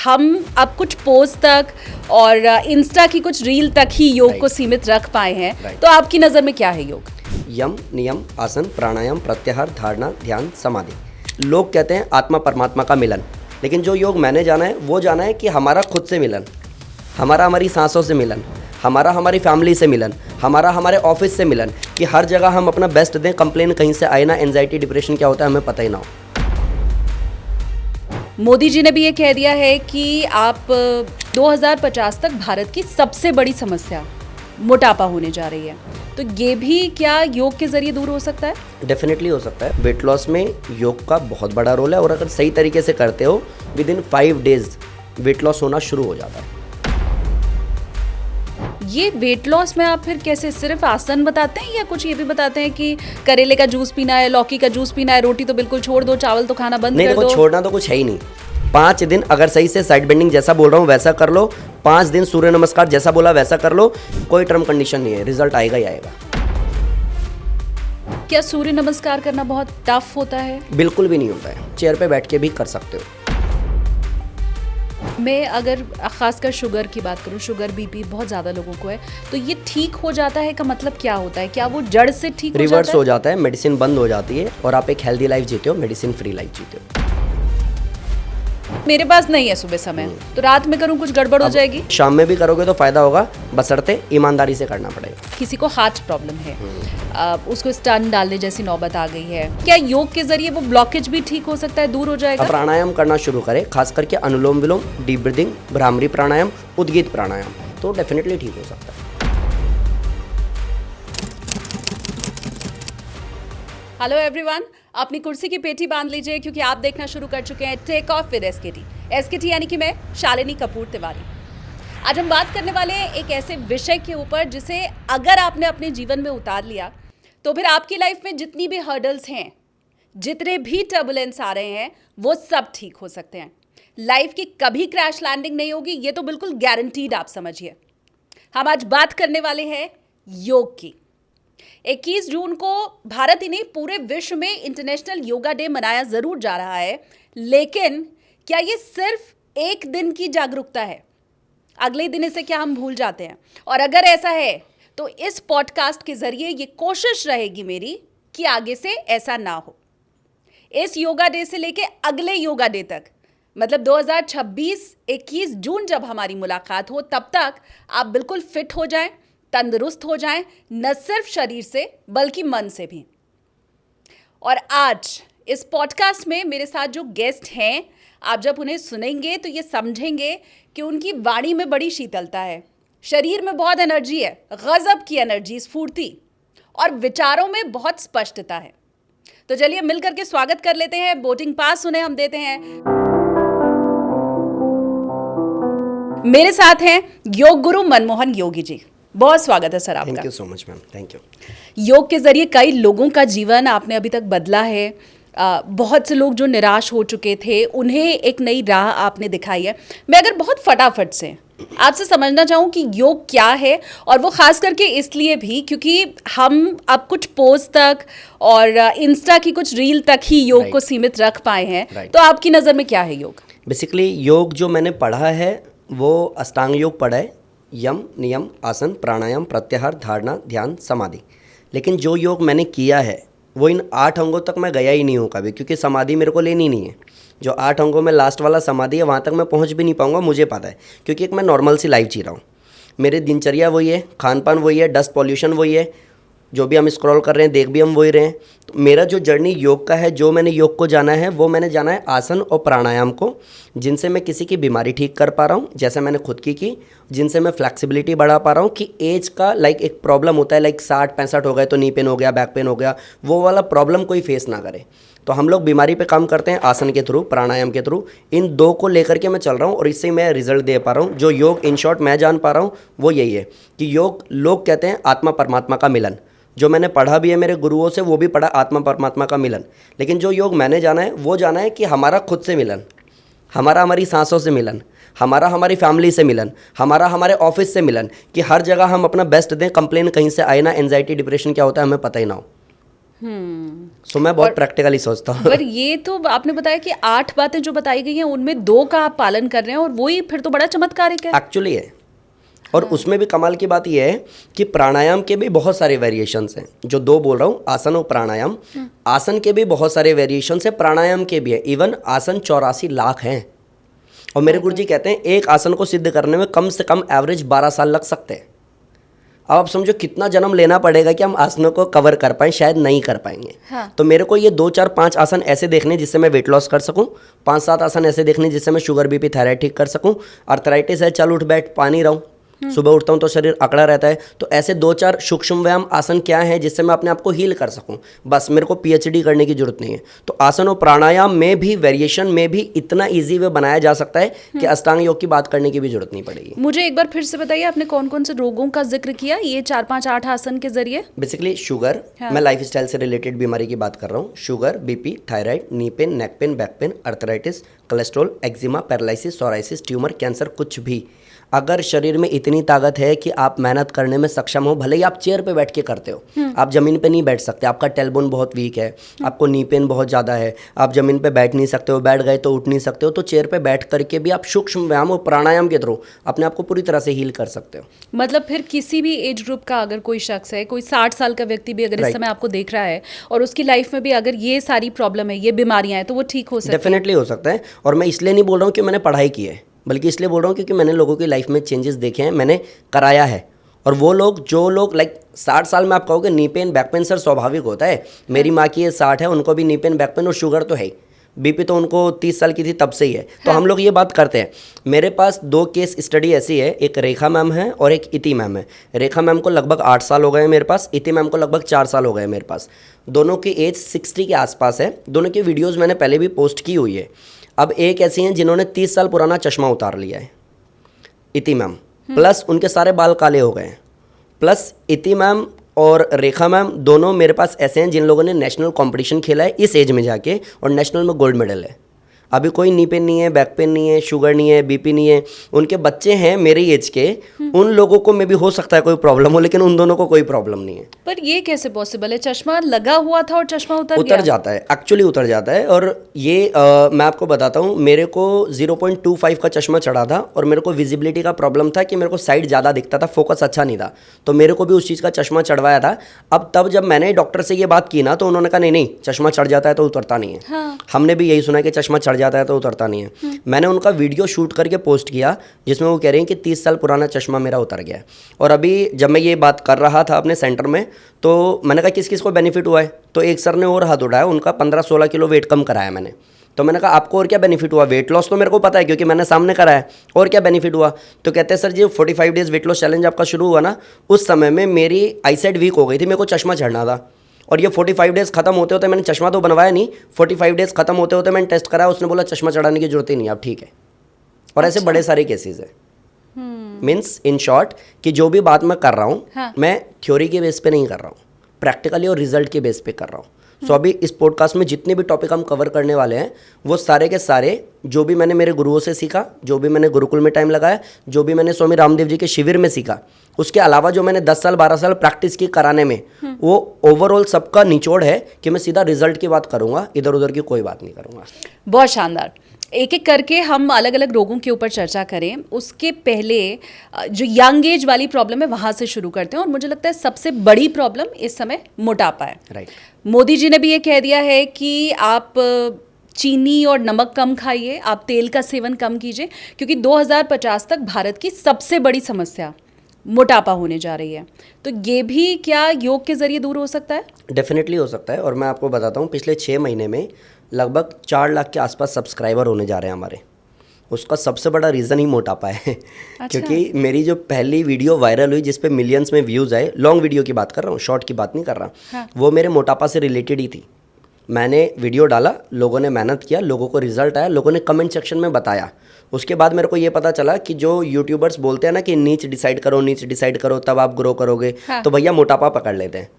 हम अब कुछ पोस्ट तक और इंस्टा की कुछ रील तक ही योग को सीमित रख पाए हैं, तो आपकी नज़र में क्या है योग? यम, नियम, आसन, प्राणायाम, प्रत्याहार, धारणा, ध्यान, समाधि। लोग कहते हैं आत्मा परमात्मा का मिलन, लेकिन जो योग मैंने जाना है वो जाना है कि हमारा खुद से मिलन, हमारा हमारी सांसों से मिलन, हमारा हमारी फैमिली से मिलन, हमारा हमारे ऑफिस से मिलन, कि हर जगह हम अपना बेस्ट दें, कंप्लेन कहीं से आए ना, एंजाइटी डिप्रेशन क्या होता है हमें पता ही ना हो। मोदी जी ने भी ये कह दिया है कि आप 2050 तक भारत की सबसे बड़ी समस्या मोटापा होने जा रही है, तो ये भी क्या योग के जरिए दूर हो सकता है? डेफिनेटली हो सकता है। वेट लॉस में योग का बहुत बड़ा रोल है, और अगर सही तरीके से करते हो with in 5 days weight loss होना शुरू हो जाता है। ये वेट लॉस में आप फिर कैसे, सिर्फ आसन बताते हैं या कुछ ये भी बताते हैं कि करेले का जूस पीना है, लौकी का जूस पीना है, रोटी तो बिल्कुल छोड़ दो, चावल तो खाना बंद कर दो? नहीं, छोड़ना तो कुछ है ही नहीं। 5 दिन अगर सही से साइड बेंडिंग जैसा बोल रहा हूँ वैसा कर लो, 5 दिन सूर्य नमस्कार जैसा बोला वैसा कर लो, कोई टर्म कंडीशन नहीं है, रिजल्ट आएगा ही आएगा। क्या सूर्य नमस्कार करना बहुत टफ होता है? बिल्कुल भी नहीं होता है, चेयर पे बैठ के भी कर सकते हो। मैं अगर खासकर शुगर की बात करूं, शुगर बीपी बहुत ज़्यादा लोगों को है, तो ये ठीक हो जाता है का मतलब क्या होता है? क्या वो जड़ से ठीक हो जाता है? रिवर्स हो जाता है, मेडिसिन बंद हो जाती है और आप एक हेल्दी लाइफ जीते हो, मेडिसिन फ्री लाइफ जीते हो। मेरे पास नहीं है सुबह समय, तो रात में करूं कुछ गड़बड़ हो जाएगी? शाम में भी करोगे तो फायदा होगा, बशर्ते ईमानदारी से करना पड़ेगा। किसी को हार्ट प्रॉब्लम है, उसको स्टंट डालने जैसी नौबत आ गई है, क्या योग के जरिए वो ब्लॉकेज भी ठीक हो सकता है, दूर हो जाएगा? प्राणायाम करना शुरू करें, खास करके अनुलोम विलोम, डीप ब्रीदिंग, भ्रामरी प्राणायाम, उद्गीत प्राणायाम, तो डेफिनेटली ठीक हो सकता है। हेलो एवरीवन, अपनी कुर्सी की पेटी बांध लीजिए क्योंकि आप देखना शुरू कर चुके हैं टेक ऑफ विद एसकेटी यानी कि मैं शालिनी कपूर तिवारी। आज हम बात करने वाले हैं एक ऐसे विषय के ऊपर जिसे अगर आपने अपने जीवन में उतार लिया तो फिर आपकी लाइफ में जितनी भी हर्डल्स हैं, जितने भी टर्बुलेंस आ रहे हैं, वो सब ठीक हो सकते हैं। लाइफ की कभी क्रैश लैंडिंग नहीं होगी, ये तो बिल्कुल गारंटीड आप समझिए। हम आज बात करने वाले हैं योग की। 21 जून को भारत ही नहीं पूरे विश्व में इंटरनेशनल योगा डे मनाया जरूर जा रहा है, लेकिन क्या ये सिर्फ एक दिन की जागरूकता है? अगले दिन इसे क्या हम भूल जाते हैं? और अगर ऐसा है तो इस पॉडकास्ट के जरिए ये कोशिश रहेगी मेरी कि आगे से ऐसा ना हो। इस योगा डे से लेके अगले योगा डे तक, मतलब 2026 21 जून जब हमारी मुलाकात हो, तब तक आप बिल्कुल फिट हो जाएं, तंदुरुस्त हो जाएं, न सिर्फ शरीर से बल्कि मन से भी। और आज इस पॉडकास्ट में मेरे साथ जो गेस्ट हैं, आप जब उन्हें सुनेंगे तो ये समझेंगे कि उनकी वाणी में बड़ी शीतलता है, शरीर में बहुत एनर्जी है, गजब की एनर्जी, स्फूर्ति, और विचारों में बहुत स्पष्टता है। तो चलिए मिलकर के स्वागत कर लेते हैं। बोर्डिंग पास उन्हें हम देते हैं। मेरे साथ हैं योग गुरु मनमोहन योगी जी। बहुत स्वागत है सर आपका। Thank you so much ma'am, thank you. योग के जरिए कई लोगों का जीवन आपने अभी तक बदला है। बहुत से लोग जो निराश हो चुके थे उन्हें एक नई राह आपने दिखाई है। मैं अगर बहुत फटाफट से आपसे समझना चाहूँ कि योग क्या है, और वो खास करके इसलिए भी क्योंकि हम अब कुछ पोस्ट तक और इंस्टा की कुछ रील तक ही योग को सीमित रख पाए हैं, तो आपकी नज़र में क्या है योग? बेसिकली योग जो मैंने पढ़ा है वो अष्टांग योग पढ़ा है, यम, नियम, आसन, प्राणायाम, प्रत्याहार, धारणा, ध्यान, समाधि। लेकिन जो योग मैंने किया है वो इन 8 अंगों तक मैं गया ही नहीं हूँ कभी, क्योंकि समाधि मेरे को लेनी नहीं है। जो 8 अंगों में लास्ट वाला समाधि है वहाँ तक मैं पहुँच भी नहीं पाऊँगा, मुझे पता है, क्योंकि एक मैं नॉर्मल सी लाइफ जी रहा हूँ। मेरी दिनचर्या वही है, खान पान वही है, डस्ट पॉल्यूशन वही है, जो भी हम स्क्रॉल कर रहे हैं देख भी हम वही रहे हैं। तो मेरा जो जर्नी योग का है, जो मैंने योग को जाना है वो मैंने जाना है आसन और प्राणायाम को, जिनसे मैं किसी की बीमारी ठीक कर पा रहा हूँ, जैसे मैंने खुद की, जिनसे मैं फ्लैक्सिबिलिटी बढ़ा पा रहा हूँ कि एज का एक प्रॉब्लम होता है, 60-65 हो गए तो नी पेन हो गया, बैक पेन हो गया, वो वाला प्रॉब्लम कोई फेस ना करे। तो हम लोग बीमारी पे काम करते हैं आसन के थ्रू, प्राणायाम के थ्रू। इन 2 को लेकर के मैं चल रहा हूँ और इससे मैं रिजल्ट दे पा रहा हूँ। जो योग इन शॉर्ट मैं जान पा रहा हूँ वो यही है कि योग, लोग कहते हैं आत्मा परमात्मा का मिलन। जो मैंने पढ़ा भी है मेरे गुरुओं से, वो भी पढ़ा आत्मा परमात्मा का मिलन। लेकिन जो योग मैंने जाना है वो जाना है कि हमारा खुद से मिलन, हमारा हमारी सांसों से मिलन, हमारा हमारी फैमिली से मिलन, हमारा हमारे ऑफिस से मिलन, कि हर जगह हम अपना बेस्ट दें, कंप्लेन कहीं से आए ना, एंजाइटी डिप्रेशन क्या होता है हमें पता ही ना हो। सो मैं बहुत प्रैक्टिकली सोचता हूँ। पर ये तो आपने बताया कि 8 बातें जो बताई गई हैं उनमें 2 का आप पालन कर रहे हैं, और वही फिर तो बड़ा चमत्कारिक है। एक्चुअली है। और उसमें भी कमाल की बात यह है कि प्राणायाम के भी बहुत सारे वेरिएशंस हैं। जो 2 बोल रहा हूँ, आसन और प्राणायाम, आसन के भी बहुत सारे वेरिएशंस हैं, प्राणायाम के भी है। इवन आसन 84 लाख हैं। और मेरे गुरुजी कहते हैं एक आसन को सिद्ध करने में कम से कम एवरेज 12 साल लग सकते हैं। अब आप समझो कितना जन्म लेना पड़ेगा कि हम आसनों को कवर कर पाएं, शायद नहीं कर पाएंगे। हाँ। तो मेरे को ये 2 4 5 आसन ऐसे देखने जिससे मैं वेट लॉस कर सकूं, 5 7 आसन ऐसे देखने जिससे मैं शुगर बीपी थायराइड ठीक कर सकूं। अर्थराइटिस है, चल उठ बैठ पा नहीं रहा हूं, सुबह उठता हूं तो शरीर अकड़ा रहता है, तो ऐसे 2 4 सूक्ष्म व्यायाम आसन क्या है जिससे मैं अपने आप को हील कर सकूं। बस मेरे को पीएचडी करने की जरूरत नहीं है। तो आसन और प्राणायाम में भी वेरिएशन में भी इतना ईजी वे बनाया जा सकता है कि अष्टांग योग की बात करने की भी जरूरत नहीं पड़ेगी। मुझे एक बार फिर से बताइए, आपने कौन कौन से रोगों का जिक्र किया ये 4 5 8 आसन के जरिए? बेसिकली शुगर, मैं लाइफ स्टाइल से रिलेटेड बीमारी की बात कर रहा हूँ। Sugar, BP, thyroid, knee pain, neck pain, back pain, arthritis, cholesterol, eczema, paralysis, psoriasis, tumour, cancer, कुछ भी अगर शरीर में इतनी ताकत है कि आप मेहनत करने में सक्षम हो, भले ही आप चेयर पे बैठ के करते हो, आप जमीन पे नहीं बैठ सकते, आपका टेलबोन बहुत वीक है, आपको नी पेन बहुत ज़्यादा है, आप जमीन पे बैठ नहीं सकते हो, बैठ गए तो उठ नहीं सकते हो, तो चेयर पे बैठ करके भी आप सूक्ष्म व्यायाम और प्राणायाम के थ्रू अपने आप को पूरी तरह से हील कर सकते हो। मतलब फिर किसी भी एज ग्रुप का अगर कोई शख्स है, कोई 60 साल का व्यक्ति भी अगर इस समय आपको देख रहा है और उसकी लाइफ में भी अगर ये सारी प्रॉब्लम है, ये बीमारियां हैं, तो वो ठीक हो सकती है? डेफिनेटली हो सकता है। और मैं इसलिए नहीं बोल रहा हूँ कि मैंने पढ़ाई की है, बल्कि इसलिए बोल रहा हूँ क्योंकि मैंने लोगों की लाइफ में चेंजेस देखे हैं, मैंने कराया है। और वो लोग जो लोग लाइक 60 साल में आप कहोगे knee pain back pain sir स्वाभाविक होता है, मेरी माँ की ये 60 है, उनको भी नी पेन बैक पेन और शुगर तो है ही, बीपी तो उनको 30 साल की थी तब से ही है। तो हम लोग ये बात करते हैं। मेरे पास 2 केस स्टडी ऐसी है, एक रेखा मैम है और एक इति मैम है। रेखा मैम को लगभग 8 साल हो गए मेरे पास, इति मैम को लगभग 4 साल हो गए मेरे पास। दोनों की एज 60 के आसपास है। दोनों की वीडियोज़ मैंने पहले भी पोस्ट की हुई है। अब एक ऐसी हैं जिन्होंने 30 साल पुराना चश्मा उतार लिया है, इति मैम, प्लस उनके सारे बाल काले हो गए हैं। प्लस इति मैम और रेखा मैम दोनों मेरे पास ऐसे हैं जिन लोगों ने नेशनल कंपटीशन खेला है इस एज में जाके, और नेशनल में गोल्ड मेडल है। अभी कोई नी पेन नहीं है, बैक पेन नहीं है, शुगर नहीं है, बीपी नहीं है। उनके बच्चे हैं मेरी एज के, उन लोगों को में भी हो सकता है कोई प्रॉब्लम हो, लेकिन उन दोनों को कोई प्रॉब्लम नहीं है। पर ये कैसे पॉसिबल है? चश्मा लगा हुआ था और चश्मा उतर उतर जाता है, एक्चुअली उतर जाता है। और ये मैं आपको बताता हूँ, मेरे को 0.25 का चश्मा चढ़ा था और मेरे को विजिबिलिटी का प्रॉब्लम था कि मेरे को साइड ज़्यादा दिखता था, फोकस अच्छा नहीं था, तो मेरे को भी उस चीज़ का चश्मा चढ़वाया था। अब तब जब मैंने डॉक्टर से ये बात की ना, तो उन्होंने कहा नहीं नहीं, चश्मा चढ़ जाता है तो उतरता नहीं है। हाँ। हमने भी यही सुना कि चश्मा चढ़ जाता है तो उतरता नहीं है। मैंने उनका वीडियो शूट करके पोस्ट किया जिसमें वो कह रहे हैं कि 30 साल पुराना चश्मा मेरा उतर गया है। और अभी जब मैं ये बात कर रहा था अपने सेंटर में, तो मैंने कहा किस किस को बेनिफिट हुआ है, तो एक सर ने और हाथ उठाया, उनका 15-16 किलो वेट कम कराया मैंने। तो मैंने कहा आपको और क्या बेनिफिट हुआ? वेट लॉस तो मेरे को पता है क्योंकि मैंने सामने करा है, और क्या बेनिफिट हुआ? तो कहते हैं सर जी 45 डेज वेट लॉस चैलेंज आपका शुरू हुआ ना, उस समय में मेरी आईसाइट वीक हो गई थी, मेरे को चश्मा चढ़ना था। और ये 45 डेज खत्म होते होते, मैंने चश्मा तो बनवाया नहीं, 45 डेज खत्म होते होते मैंने टेस्ट कराया, उसने बोला चश्मा चढ़ाने की जरूरत ही नहीं, अब ठीक है। और ऐसे बड़े सारे केसेस है। मीन्स इन शॉर्ट कि जो भी बात मैं कर रहा हूँ, हाँ। मैं थ्योरी के बेस पे नहीं कर रहा हूँ, प्रैक्टिकली और रिजल्ट के बेस पे कर रहा हूँ। सो अभी इस पॉडकास्ट में जितने भी टॉपिक हम कवर करने वाले हैं, वो सारे के सारे जो भी मैंने मेरे गुरुओं से सीखा, जो भी मैंने गुरुकुल में टाइम लगाया, जो भी मैंने स्वामी रामदेव जी के शिविर में सीखा, उसके अलावा जो मैंने 10 साल 12 साल प्रैक्टिस की कराने में, वो ओवरऑल सबका निचोड़ है कि मैं सीधा रिजल्ट की बात करूँगा, इधर उधर की कोई बात नहीं करूँगा। बहुत शानदार। एक एक करके हम अलग अलग रोगों के ऊपर चर्चा करें, उसके पहले जो यंग एज वाली प्रॉब्लम है वहाँ से शुरू करते हैं। और मुझे लगता है सबसे बड़ी प्रॉब्लम इस समय मोटापा है। राइट। मोदी जी ने भी ये कह दिया है कि आप चीनी और नमक कम खाइए, आप तेल का सेवन कम कीजिए, क्योंकि 2050 तक भारत की सबसे बड़ी समस्या मोटापा होने जा रही है। तो ये भी क्या योग के जरिए दूर हो सकता है? डेफिनेटली हो सकता है। और मैं आपको बताता हूँ, पिछले 6 महीने में लगभग 4 लाख के आसपास सब्सक्राइबर होने जा रहे हैं हमारे। उसका सबसे बड़ा रीज़न ही मोटापा है। अच्छा। क्योंकि मेरी जो पहली वीडियो वायरल हुई जिस पे मिलियंस में व्यूज़ आए, लॉन्ग वीडियो की बात कर रहा हूँ, शॉर्ट की बात नहीं कर रहा। हाँ। वो मेरे मोटापा से रिलेटेड ही थी। मैंने वीडियो डाला, लोगों ने मेहनत किया, लोगों को रिजल्ट आया, लोगों ने कमेंट सेक्शन में बताया। उसके बाद मेरे को ये पता चला कि जो यूट्यूबर्स बोलते हैं ना कि नीच डिसाइड करो तब आप ग्रो करोगे, हाँ। तो भैया मोटापा पकड़ लेते हैं।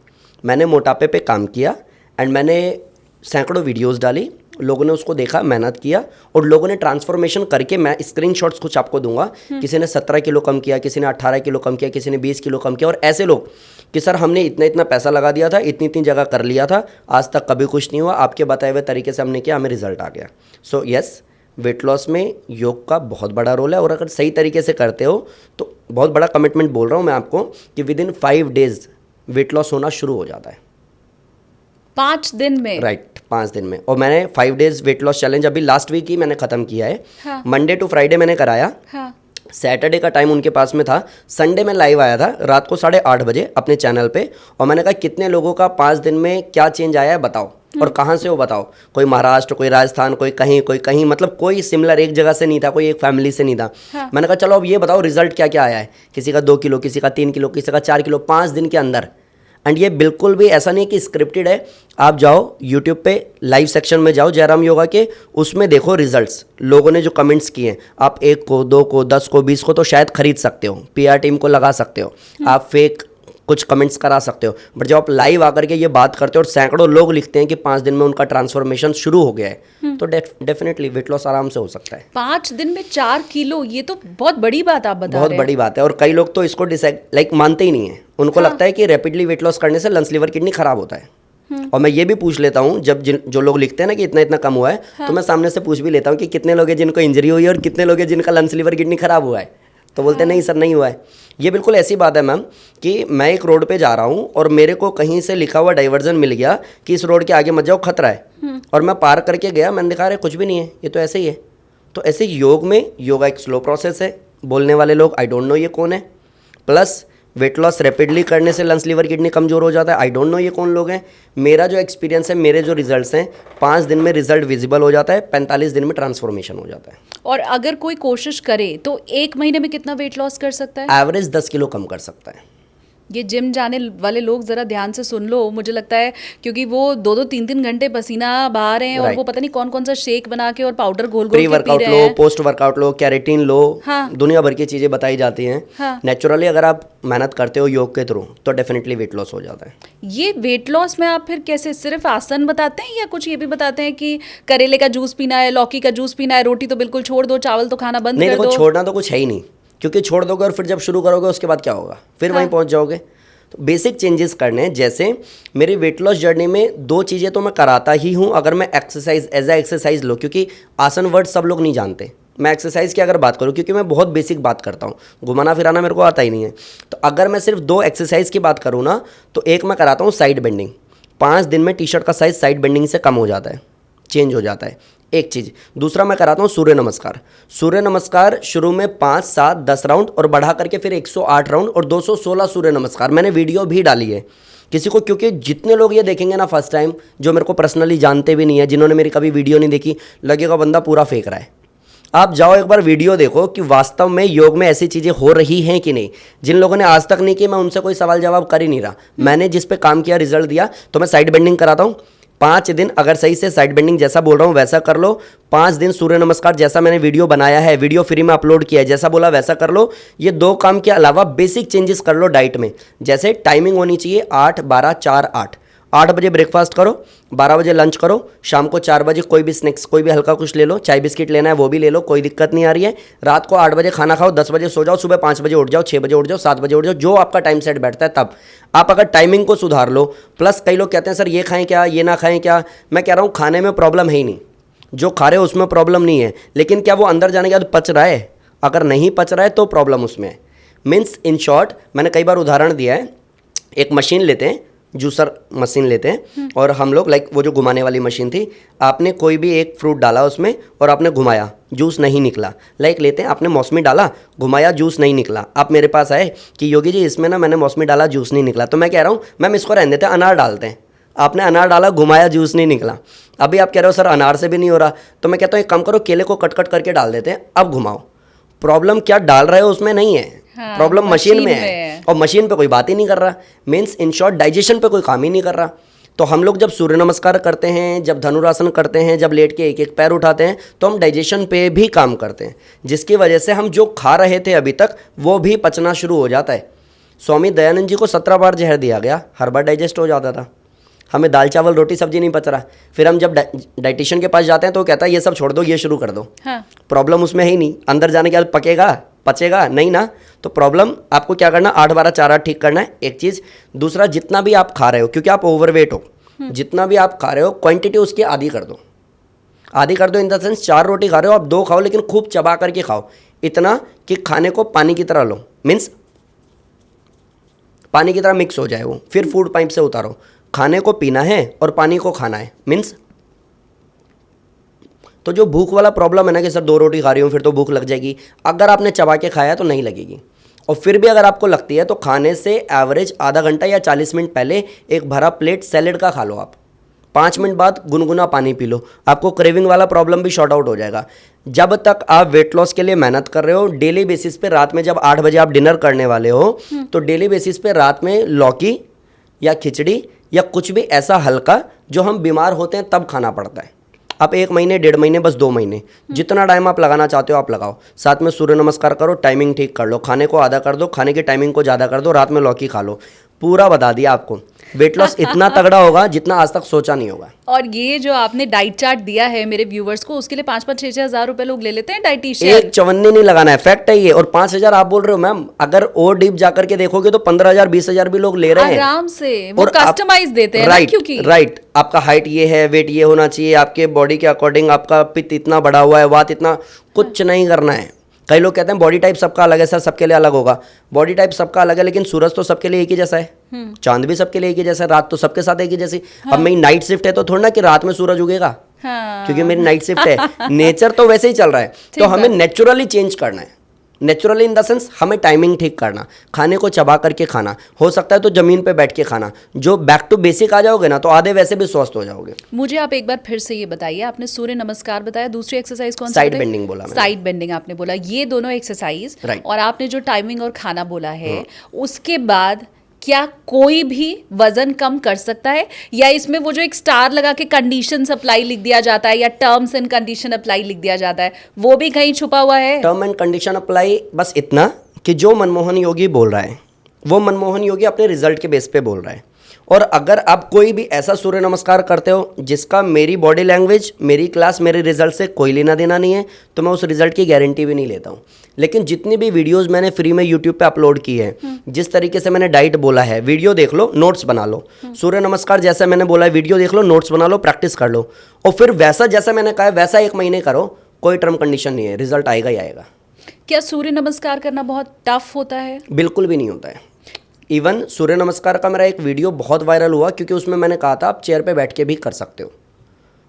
मैंने मोटापे पे काम किया एंड मैंने सैकड़ों वीडियोस डाली, लोगों ने उसको देखा, मेहनत किया और लोगों ने ट्रांसफॉर्मेशन करके, मैं स्क्रीनशॉट्स कुछ आपको दूंगा, किसी ने 17 किलो कम किया, किसी ने 18 किलो कम किया, किसी ने 20 किलो कम किया। और ऐसे लोग कि सर हमने इतना इतना पैसा लगा दिया था, इतनी इतनी जगह कर लिया था, आज तक कभी कुछ नहीं हुआ, आपके बताए हुए तरीके से हमने किया, हमें रिजल्ट आ गया। सो यस, वेट लॉस में योग का बहुत बड़ा रोल है और अगर सही तरीके से करते हो तो बहुत बड़ा कमिटमेंट बोल रहा हूँ मैं आपको कि with in 5 days weight loss होना शुरू हो जाता है। 5 दिन में? राइट, 5 दिन में। और मैंने 5 डेज वेट लॉस चैलेंज अभी लास्ट वीक ही मैंने ख़त्म किया है। हाँ। मंडे टू फ्राइडे मैंने कराया। हाँ। सैटरडे का टाइम उनके पास में था, संडे में लाइव आया था रात को 8:30 बजे अपने चैनल पे, और मैंने कहा कितने लोगों का 5 दिन में क्या चेंज आया है बताओ, और कहाँ से हो बताओ। कोई महाराष्ट्र, कोई राजस्थान, कोई कहीं, मतलब कोई सिमिलर एक जगह से नहीं था, कोई एक फैमिली से नहीं था। हाँ। मैंने कहा चलो अब ये बताओ रिजल्ट क्या क्या आया है। किसी का 2 किलो, किसी का 3 किलो, किसी का 4 किलो 5 दिन के अंदर। एंड ये बिल्कुल भी ऐसा नहीं कि स्क्रिप्टेड है। आप जाओ यूट्यूब पे लाइव सेक्शन में जाओ जयराम योगा के, उसमें देखो रिजल्ट्स, लोगों ने जो कमेंट्स किए हैं। आप 1 को, 2 को, 10 को, 20 को तो शायद खरीद सकते हो, पीआर टीम को लगा सकते हो, आप फेक कुछ कमेंट्स करा सकते हो, बट जब आप लाइव आकर के ये बात करते हो और सैकड़ों लोग लिखते हैं कि 5 दिन में उनका ट्रांसफॉर्मेशन शुरू हो गया है, तो डेफिनेटली वेट लॉस आराम से हो सकता है। 5 दिन में 4 किलो, ये तो बहुत बड़ी बात आप बता रहे हैं। बहुत बड़ी बात है। और कई लोग तो इसको मानते ही नहीं है। उनको लगता है कि रैपिडली वेट लॉस करने से लंग्स, लिवर, किडनी खराब होता है। और मैं ये भी पूछ लेता हूँ, जब जो लोग लिखते हैं ना कि इतना इतना कम हुआ है, तो मैं सामने से पूछ भी लेता हूँ कि कितने लोग हैं जिनको इंजरी हुई है और कितने लोग हैं जिनका लंग्स, लिवर, किडनी खराब हुआ है। तो बोलते हैं नहीं सर नहीं हुआ है। ये बिल्कुल ऐसी बात है मैम कि मैं एक रोड पे जा रहा हूँ और मेरे को कहीं से लिखा हुआ डाइवर्जन मिल गया कि इस रोड के आगे मत जाओ, खतरा है, और मैं पार करके गया, मैंने देखा अरे कुछ भी नहीं है, ये तो ऐसे ही है। तो ऐसे योग में, योगा एक स्लो प्रोसेस है, बोलने वाले लोग आई डोंट नो ये कौन है, प्लस वेट लॉस रैपिडली करने से लंग्स, लिवर, किडनी कमज़ोर हो जाता है, आई डोंट नो ये कौन लोग हैं। मेरा जो एक्सपीरियंस है, मेरे जो रिजल्ट्स हैं, 5 दिन में रिजल्ट विजिबल हो जाता है, 45 दिन में ट्रांसफॉर्मेशन हो जाता है। और अगर कोई कोशिश करे तो 1 महीने में कितना वेट लॉस कर सकता है? एवरेज 10 किलो कम कर सकता है। ये जिम जाने वाले लोग जरा ध्यान से सुन लो, मुझे लगता है, क्योंकि वो 2-2 3-3 घंटे पसीना बहा रहे हैं और वो पता नहीं कौन कौन सा शेक बना के और पाउडर घोल घोल के पी वर्कआउट रहे लो, हैं। पोस्ट वर्कआउट लो, कैरेटीन लो, हाँ। दुनिया भर की चीज़ें बताई जाती हैं। हाँ। नेचुरली अगर आप मेहनत करते हो योग के थ्रू तो डेफिनेटली वेट लॉस हो जाता है। ये वेट लॉस में आप फिर कैसे, सिर्फ आसन बताते हैं या कुछ ये भी बताते हैं कि करेले का जूस पीना है, लौकी का जूस पीना है, रोटी तो बिल्कुल छोड़ दो, चावल तो खाना बंद नहीं कर देखो, दो? छोड़ना तो कुछ है ही नहीं, क्योंकि छोड़ दोगे और फिर जब शुरू करोगे उसके बाद क्या होगा, फिर वहीं पहुंच जाओगे। तो बेसिक चेंजेस करने हैं। जैसे मेरी वेट लॉस जर्नी में 2 चीज़ें तो मैं कराता ही हूँ, अगर मैं एक्सरसाइज एज ए एक्सरसाइज लो, क्योंकि आसन वर्ड सब लोग नहीं जानते। मैं एक्सरसाइज की अगर बात करूँ, क्योंकि मैं बहुत बेसिक बात करता हूँ, घुमाना फिराना मेरे को आता ही नहीं है, तो अगर मैं सिर्फ 2 एक्सरसाइज की बात करूँ ना, तो एक मैं कराता हूँ साइड बेंडिंग। 5 दिन में टी शर्ट का साइज़ साइड बेंडिंग से कम हो जाता है, चेंज हो जाता है, एक चीज़। दूसरा मैं कराता हूँ सूर्य नमस्कार। सूर्य नमस्कार शुरू में 5, 7, 10 राउंड और बढ़ा करके फिर 108 राउंड और 216 सूर्य नमस्कार। मैंने वीडियो भी डाली है किसी को, क्योंकि जितने लोग ये देखेंगे ना फर्स्ट टाइम, जो मेरे को पर्सनली जानते भी नहीं है, जिन्होंने मेरी कभी वीडियो नहीं देखी, लगेगा बंदा पूरा फेंक रहा है। आप जाओ एक बार वीडियो देखो कि वास्तव में योग में ऐसी चीज़ें हो रही हैं कि नहीं। जिन लोगों ने आज तक नहीं की, मैं उनसे कोई सवाल जवाब कर ही नहीं रहा। मैंने जिस पे काम किया, रिजल्ट दिया, तो मैं साइड बेंडिंग कराता हूँ। 5 दिन अगर सही से साइड बेंडिंग जैसा बोल रहा हूँ वैसा कर लो। 5 दिन सूर्य नमस्कार जैसा मैंने वीडियो बनाया है, वीडियो फ्री में अपलोड किया है, जैसा बोला वैसा कर लो। ये 2 काम के अलावा बेसिक चेंजेस कर लो डाइट में। जैसे टाइमिंग होनी चाहिए 8, 12, 4, 8। 8 बजे ब्रेकफास्ट करो, 12 बजे लंच करो, शाम को 4 बजे कोई भी स्नैक्स, कोई भी हल्का कुछ ले लो, चाय बिस्किट लेना है वो भी ले लो, कोई दिक्कत नहीं आ रही है। रात को 8 बजे खाना खाओ, 10 बजे सो जाओ, सुबह 5 बजे उठ जाओ, 6 बजे उठ जाओ, 7 बजे उठ जाओ, जो आपका टाइम सेट बैठता है तब। आप अगर टाइमिंग को सुधार लो, प्लस कई लोग कहते हैं सर ये खाएं क्या, ये ना खाएं क्या। मैं कह रहा हूँ खाने में प्रॉब्लम है ही नहीं, जो खा रहे हो उसमें प्रॉब्लम नहीं है, लेकिन क्या वो अंदर जाने के बाद पच रहा है? अगर नहीं पच रहा है तो प्रॉब्लम उसमें है। मीन्स इन शॉर्ट, मैंने कई बार उदाहरण दिया है, एक मशीन लेते हैं, जूसर मशीन लेते हैं, और हम लोग लाइक वो जो घुमाने वाली मशीन थी, आपने कोई भी एक फ्रूट डाला उसमें और आपने घुमाया, जूस नहीं निकला। लाइक लेते हैं, आपने मौसमी डाला, घुमाया, जूस नहीं निकला। आप मेरे पास आए कि योगी जी इसमें ना मैंने मौसमी डाला, जूस नहीं निकला। तो मैं कह रहा हूँ मैम इसको रहने देते हैं, अनार डालते हैं। आपने अनार डाला, घुमाया, जूस नहीं निकला। अभी आप कह रहे हो सर अनार से भी नहीं हो रहा, तो मैं कहता हूँ एक काम करो, केले को कट कट करके डाल देते हैं, अब घुमाओ। प्रॉब्लम क्या डाल रहे हो उसमें नहीं है, प्रॉब्लम मशीन में है, और मशीन पे कोई बात ही नहीं कर रहा। मीन्स इन शॉर्ट डाइजेशन पे कोई काम ही नहीं कर रहा। तो हम लोग जब सूर्य नमस्कार करते हैं, जब धनुरासन करते हैं, जब लेट के एक एक पैर उठाते हैं, तो हम डाइजेशन पे भी काम करते हैं, जिसकी वजह से हम जो खा रहे थे अभी तक वो भी पचना शुरू हो जाता है। स्वामी दयानंद जी को 17 बार जहर दिया गया, हर बार डाइजेस्ट हो जाता था। हमें दाल चावल रोटी सब्जी नहीं पच रहा, फिर हम जब डाइटिशियन के पास जाते हैं तो वो कहता है ये सब छोड़ दो, ये शुरू कर दो। हाँ। प्रॉब्लम उसमें है ही नहीं, अंदर जाने के बाद पकेगा पचेगा नहीं ना, तो प्रॉब्लम आपको क्या करना, 8-12-4-8 ठीक करना है, एक चीज़। दूसरा, जितना भी आप खा रहे हो, क्योंकि आप ओवरवेट हो, जितना भी आप खा रहे हो क्वांटिटी उसकी आधी कर दो। आधी कर दो इन द सेंस 4 रोटी खा रहे हो आप 2 खाओ, लेकिन खूब चबा करके खाओ, इतना कि खाने को पानी की तरह लो, मीन्स पानी की तरह मिक्स हो जाए वो, फिर फूड पाइप से उतारो। खाने को पीना है और पानी को खाना है, मीन्स तो जो भूख वाला प्रॉब्लम है ना कि सर 2 रोटी खा रही हूँ फिर तो भूख लग जाएगी, अगर आपने चबा के खाया तो नहीं लगेगी। और फिर भी अगर आपको लगती है तो खाने से एवरेज आधा घंटा या 40 मिनट पहले एक भरा प्लेट सैलेड का खा लो आप, 5 मिनट बाद गुनगुना पानी पी लो, आपको क्रेविंग वाला प्रॉब्लम भी शॉर्ट आउट हो जाएगा। जब तक आप वेट लॉस के लिए मेहनत कर रहे हो, डेली बेसिस पे रात में जब 8 बजे आप डिनर करने वाले हो तो डेली बेसिस पे रात में लौकी या खिचड़ी या कुछ भी ऐसा हल्का जो हम बीमार होते हैं तब खाना पड़ता है। आप 1 महीने 1.5 महीने बस 2 महीने जितना टाइम आप लगाना चाहते हो आप लगाओ, साथ में सूर्य नमस्कार करो, टाइमिंग ठीक कर लो, खाने को आधा कर दो, खाने की टाइमिंग को ज़्यादा कर दो, रात में लौकी खा लो, पूरा बता दिया आपको। वेट लॉस इतना तगड़ा होगा जितना आज तक सोचा नहीं होगा। और ये जो आपने डाइट चार्ट दिया है मेरे व्यूवर्स को, उसके लिए 5-6 हज़ार रुपए लोग ले लेते हैं डाइटिशियन। एक चवन्नी नहीं लगाना है, फैक्ट है ये। और 5,000 आप बोल रहे हो मैम, अगर और डीप जाकर के देखोगे तो 15,000 20,000 भी लोग ले रहे हैं आराम से। वो कस्टमाइज देते हैं ना, क्योंकि राइट, आपका हाइट ये है, वेट ये होना चाहिए, आपके बॉडी के अकॉर्डिंग आपका पित्त इतना बढ़ा हुआ है, वात इतना, कुछ नहीं करना है। कई लोग कहते हैं बॉडी टाइप सबका अलग है, सर सबके लिए अलग होगा। बॉडी टाइप सबका अलग है, लेकिन सूरज तो सबके लिए एक ही जैसा है, चांद भी सबके लिए एक ही जैसा है, रात तो सबके साथ एक ही जैसी। अब मेरी नाइट शिफ्ट है तो थोड़ा ना कि रात में सूरज उगेगा, क्योंकि मेरी नाइट शिफ्ट है। नेचर तो वैसे ही चल रहा है, तो हमें नेचुरली चेंज करना है। नेचुरली इन द सेंस हमें टाइमिंग ठीक करना, खाने को चबा करके खाना, हो सकता है तो जमीन पे बैठ के खाना। जो बैक टू बेसिक आ जाओगे ना तो आधे वैसे भी स्वस्थ हो जाओगे। मुझे आप एक बार फिर से ये बताइए, आपने सूर्य नमस्कार बताया, दूसरी एक्सरसाइज कौन सी? साइड बेंडिंग बोला मैंने। साइड बेंडिंग आपने बोला, ये दोनों एक्सरसाइज, और आपने जो टाइमिंग और खाना बोला है, उसके बाद क्या कोई भी वजन कम कर सकता है, या इसमें वो जो एक स्टार लगा के कंडीशन अप्लाई लिख दिया जाता है या टर्म्स एंड कंडीशन अप्लाई लिख दिया जाता है, वो भी कहीं छुपा हुआ है? टर्म एंड कंडीशन अप्लाई बस इतना कि जो मनमोहन योगी बोल रहा है वो मनमोहन योगी अपने रिजल्ट के बेस पे बोल रहा है। और अगर आप कोई भी ऐसा सूर्य नमस्कार करते हो जिसका मेरी बॉडी लैंग्वेज, मेरी क्लास, मेरे रिजल्ट से कोई लेना देना नहीं है, तो मैं उस रिजल्ट की गारंटी भी नहीं लेता हूँ। लेकिन जितनी भी वीडियोस मैंने फ्री में यूट्यूब पे अपलोड की है, जिस तरीके से मैंने डाइट बोला है, वीडियो देख लो, नोट्स बना लो। सूर्य नमस्कार जैसा मैंने बोला है, वीडियो देख लो, नोट्स बना लो, प्रैक्टिस कर लो, और फिर वैसा जैसा मैंने कहा है वैसा 1 महीने करो, कोई टर्म कंडीशन नहीं है, रिजल्ट आएगा ही आएगा। क्या सूर्य नमस्कार करना बहुत टफ होता है? बिल्कुल भी नहीं होता है। इवन सूर्य नमस्कार का मेरा एक वीडियो बहुत वायरल हुआ क्योंकि उसमें मैंने कहा था आप चेयर पे बैठ के भी कर सकते हो,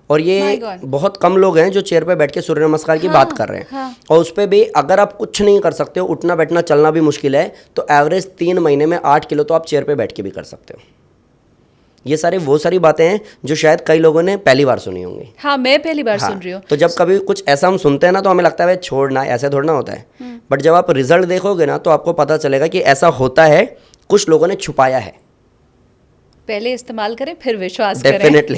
और ये बहुत कम लोग हैं जो चेयर पे बैठ के सूर्य नमस्कार की बात कर रहे हैं। और उस पर भी अगर आप कुछ नहीं कर सकते हो, उठना बैठना चलना भी मुश्किल है, तो एवरेज 3 महीने में 8 किलो तो आप चेयर पे बैठ के भी कर सकते हो। ये सारी बातें हैं जो शायद कई लोगों ने पहली बार सुनी होंगी। हाँ, मैं पहली बार सुन रही हूँ। तो जब कभी कुछ ऐसा हम सुनते हैं ना तो हमें लगता है छोड़ना, ऐसे थोड़ा ना होता है। बट जब आप रिजल्ट देखोगे ना तो आपको पता चलेगा कि ऐसा होता है, कुछ लोगों ने छुपाया है। पहले इस्तेमाल करें फिर विश्वास करें। डेफिनेटली।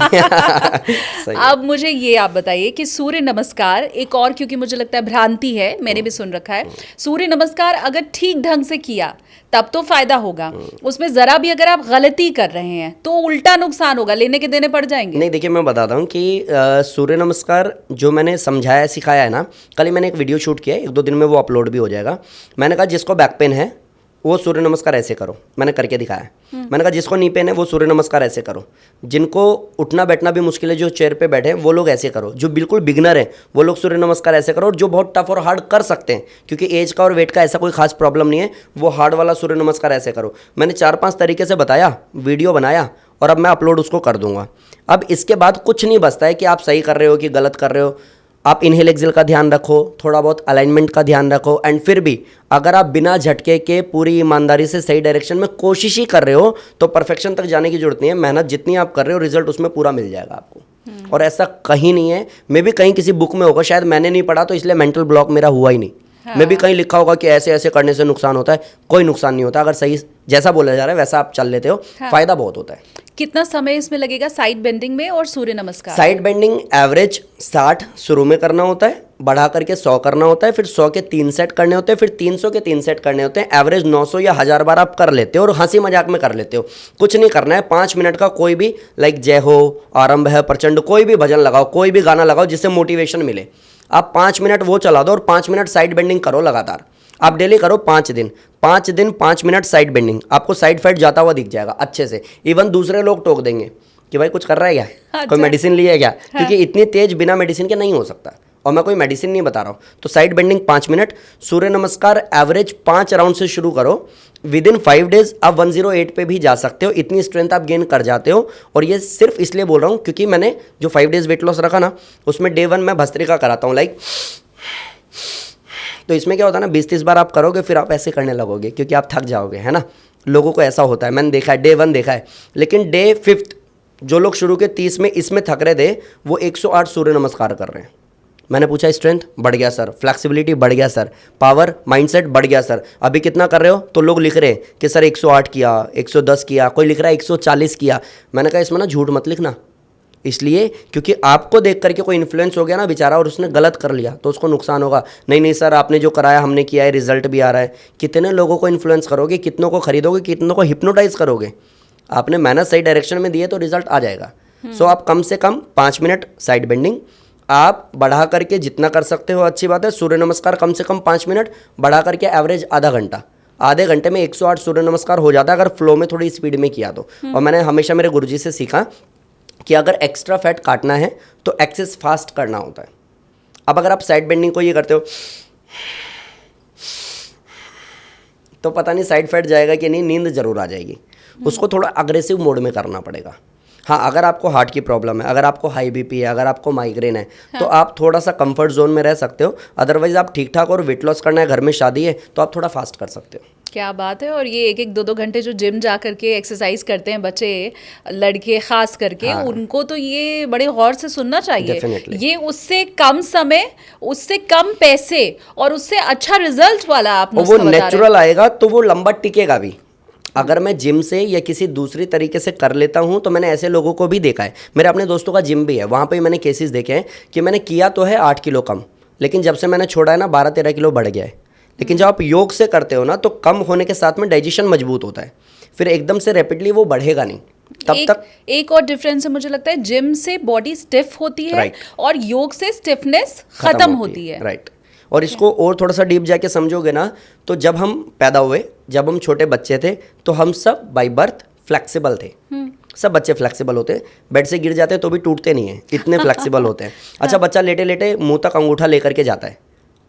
अब मुझे ये आप बताइए कि सूर्य नमस्कार एक और, क्योंकि मुझे लगता है भ्रांति है, मैंने भी सुन रखा है, सूर्य नमस्कार अगर ठीक ढंग से किया तब तो फायदा होगा, उसमें जरा भी अगर आप गलती कर रहे हैं तो उल्टा नुकसान होगा, लेने के देने पड़ जाएंगे। नहीं, देखिए मैं बताता हूँ कि सूर्य नमस्कार जो मैंने समझाया सिखाया है ना, कल ही मैंने एक वीडियो शूट किया है, 1-2 दिन में वो अपलोड भी हो जाएगा। मैंने कहा जिसको बैक पेन है वो सूर्य नमस्कार ऐसे करो, मैंने करके दिखाया। मैंने कहा जिसको नी पेन है वो सूर्य नमस्कार ऐसे करो, जिनको उठना बैठना भी मुश्किल है, जो चेयर पे बैठे हैं वो लोग ऐसे करो, जो बिल्कुल बिगनर है वो लोग सूर्य नमस्कार ऐसे करो, और जो बहुत टफ और हार्ड कर सकते हैं क्योंकि एज का और वेट का ऐसा कोई खास प्रॉब्लम नहीं है, वो हार्ड वाला सूर्य नमस्कार ऐसे करो। मैंने 4-5 तरीके से बताया, वीडियो बनाया, और अब मैं अपलोड उसको कर दूंगा। अब इसके बाद कुछ नहीं बचता है कि आप सही कर रहे हो कि गलत कर रहे हो। आप इनहेल एक्सेल का ध्यान रखो, थोड़ा बहुत अलाइनमेंट का ध्यान रखो, एंड फिर भी अगर आप बिना झटके के पूरी ईमानदारी से सही डायरेक्शन में कोशिश ही कर रहे हो तो परफेक्शन तक जाने की जरूरत नहीं है। मेहनत जितनी आप कर रहे हो रिजल्ट उसमें पूरा मिल जाएगा आपको। और ऐसा कहीं नहीं है, मे भी कहीं किसी बुक में होगा, शायद मैंने नहीं पढ़ा तो इसलिए मेंटल ब्लॉक मेरा हुआ ही नहीं। मैं भी कहीं लिखा होगा कि ऐसे ऐसे करने से नुकसान होता है, कोई नुकसान नहीं होता। अगर सही जैसा बोला जा रहा है वैसा आप चल लेते हो, फायदा बहुत होता है। कितना समय इसमें लगेगा साइड बेंडिंग में और सूर्य नमस्कार? साइड बेंडिंग एवरेज 60 शुरू में करना होता है, बढ़ा करके 100 करना होता है, फिर 100 के 3 सेट करने होते हैं, फिर 300 के 3 सेट करने होते हैं। एवरेज 900 या 1000 बार आप कर लेते हो और हंसी मजाक में कर लेते हो। कुछ नहीं करना है, 5 मिनट का कोई भी लाइक जय हो, आरंभ है, प्रचंड, कोई भी भजन लगाओ, कोई भी गाना लगाओ जिससे मोटिवेशन मिले। आप 5 मिनट वो चला दो और 5 मिनट साइड बेंडिंग करो लगातार। आप डेली करो 5 दिन 5 मिनट साइड बेंडिंग, आपको साइड फैट जाता हुआ दिख जाएगा अच्छे से। इवन दूसरे लोग टोक देंगे कि भाई कुछ कर रहा है क्या, कोई मेडिसिन लिया है क्या, क्योंकि इतनी तेज बिना मेडिसिन के नहीं हो सकता, और मैं कोई मेडिसिन नहीं बता रहा हूँ। तो साइड बेंडिंग 5 मिनट, सूर्य नमस्कार एवरेज 5 राउंड से शुरू करो। विद इन 5 डेज आप 108 पे भी जा सकते हो, इतनी स्ट्रेंथ आप गेन कर जाते हो। और ये सिर्फ इसलिए बोल रहा हूँ क्योंकि मैंने जो 5 डेज वेट लॉस रखा ना, उसमें डे 1 मैं भस्त्रिका कराता हूँ लाइक। तो इसमें क्या होता है ना, 20-30 बार आप करोगे, फिर आप ऐसे करने लगोगे क्योंकि आप थक जाओगे, है ना। लोगों को ऐसा होता है, मैंने देखा है, डे 1 देखा है। लेकिन डे 5 जो लोग शुरू के 30 में इसमें थक रहे थे, वो 108 सूर्य नमस्कार कर रहे हैं। मैंने पूछा स्ट्रेंथ बढ़ गया सर, फ्लेक्सिबिलिटी बढ़ गया सर, पावर माइंडसेट बढ़ गया सर, अभी कितना कर रहे हो? तो लोग लिख रहे हैं कि सर 108 किया, 110 किया, कोई लिख रहा है 140 किया। मैंने कहा इसमें ना झूठ मत लिखना, इसलिए क्योंकि आपको देख करके कोई इन्फ्लुएंस हो गया ना बेचारा और उसने गलत कर लिया तो उसको नुकसान होगा। नहीं नहीं सर, आपने जो कराया हमने किया है, रिजल्ट भी आ रहा है। कितने लोगों को इन्फ्लुएंस करोगे, कितनों को खरीदोगे, कितनों को हिप्नोटाइज करोगे? आपने मेहनत सही डायरेक्शन में दी है तो रिजल्ट आ जाएगा। सो आप कम से कम 5 मिनट साइड बेंडिंग, आप बढ़ा करके जितना कर सकते हो अच्छी बात है। सूर्य नमस्कार कम से कम 5 मिनट, बढ़ा करके एवरेज आधा घंटा। आधे घंटे में 108 सूर्य नमस्कार हो जाता है अगर फ्लो में थोड़ी स्पीड में किया तो। और मैंने हमेशा मेरे गुरुजी से सीखा कि अगर एक्स्ट्रा फैट काटना है तो एक्सेस फास्ट करना होता है। अब अगर आप साइड बेंडिंग को ये करते हो तो पता नहीं साइड फैट जाएगा कि नहीं, नींद जरूर आ जाएगी। उसको थोड़ा अग्रेसिव मोड में करना पड़ेगा। हाँ, अगर आपको हार्ट की प्रॉब्लम है, अगर आपको हाई बीपी है, अगर आपको माइग्रेन है, तो आप थोड़ा सा कंफर्ट जोन में रह सकते हो। अदरवाइज आप ठीक ठाक और वेट लॉस करना है, घर में शादी है, तो आप थोड़ा फास्ट कर सकते हो। क्या बात है। और ये 1-1, 2-2 घंटे जो जिम जा करके एक्सरसाइज करते हैं बच्चे, लड़के खास करके, उनको तो ये बड़े गौर से सुनना चाहिए। Definitely. ये उससे कम समय, उससे कम पैसे और उससे अच्छा रिजल्ट वाला आप वो नेचुरल आएगा तो वो लंबा टिकेगा भी। अगर मैं जिम से या किसी दूसरी तरीके से कर लेता हूँ तो मैंने ऐसे लोगों को भी देखा है। मेरे अपने दोस्तों का जिम भी है, वहाँ पे मैंने केसेस देखे हैं कि मैंने किया तो है 8 किलो कम, लेकिन जब से मैंने छोड़ा है ना 12-13 किलो बढ़ गया है। लेकिन जब आप योग से करते हो ना तो कम होने के साथ में डाइजेशन मजबूत होता है, फिर एकदम से रैपिडली वो बढ़ेगा नहीं। तब तक एक और डिफरेंस है मुझे लगता है, जिम से बॉडी स्टिफ होती है और योग से स्टिफनेस खत्म होती है। राइट। और इसको और थोड़ा सा डीप जाके समझोगे ना तो जब हम पैदा हुए, जब हम छोटे बच्चे थे, तो हम सब बाय बर्थ फ्लेक्सिबल थे। सब बच्चे फ्लेक्सिबल होते हैं, बेड से गिर जाते हैं तो भी टूटते नहीं हैं, इतने फ्लेक्सिबल होते हैं। अच्छा, बच्चा लेटे लेटे मुंह तक अंगूठा लेकर के जाता है,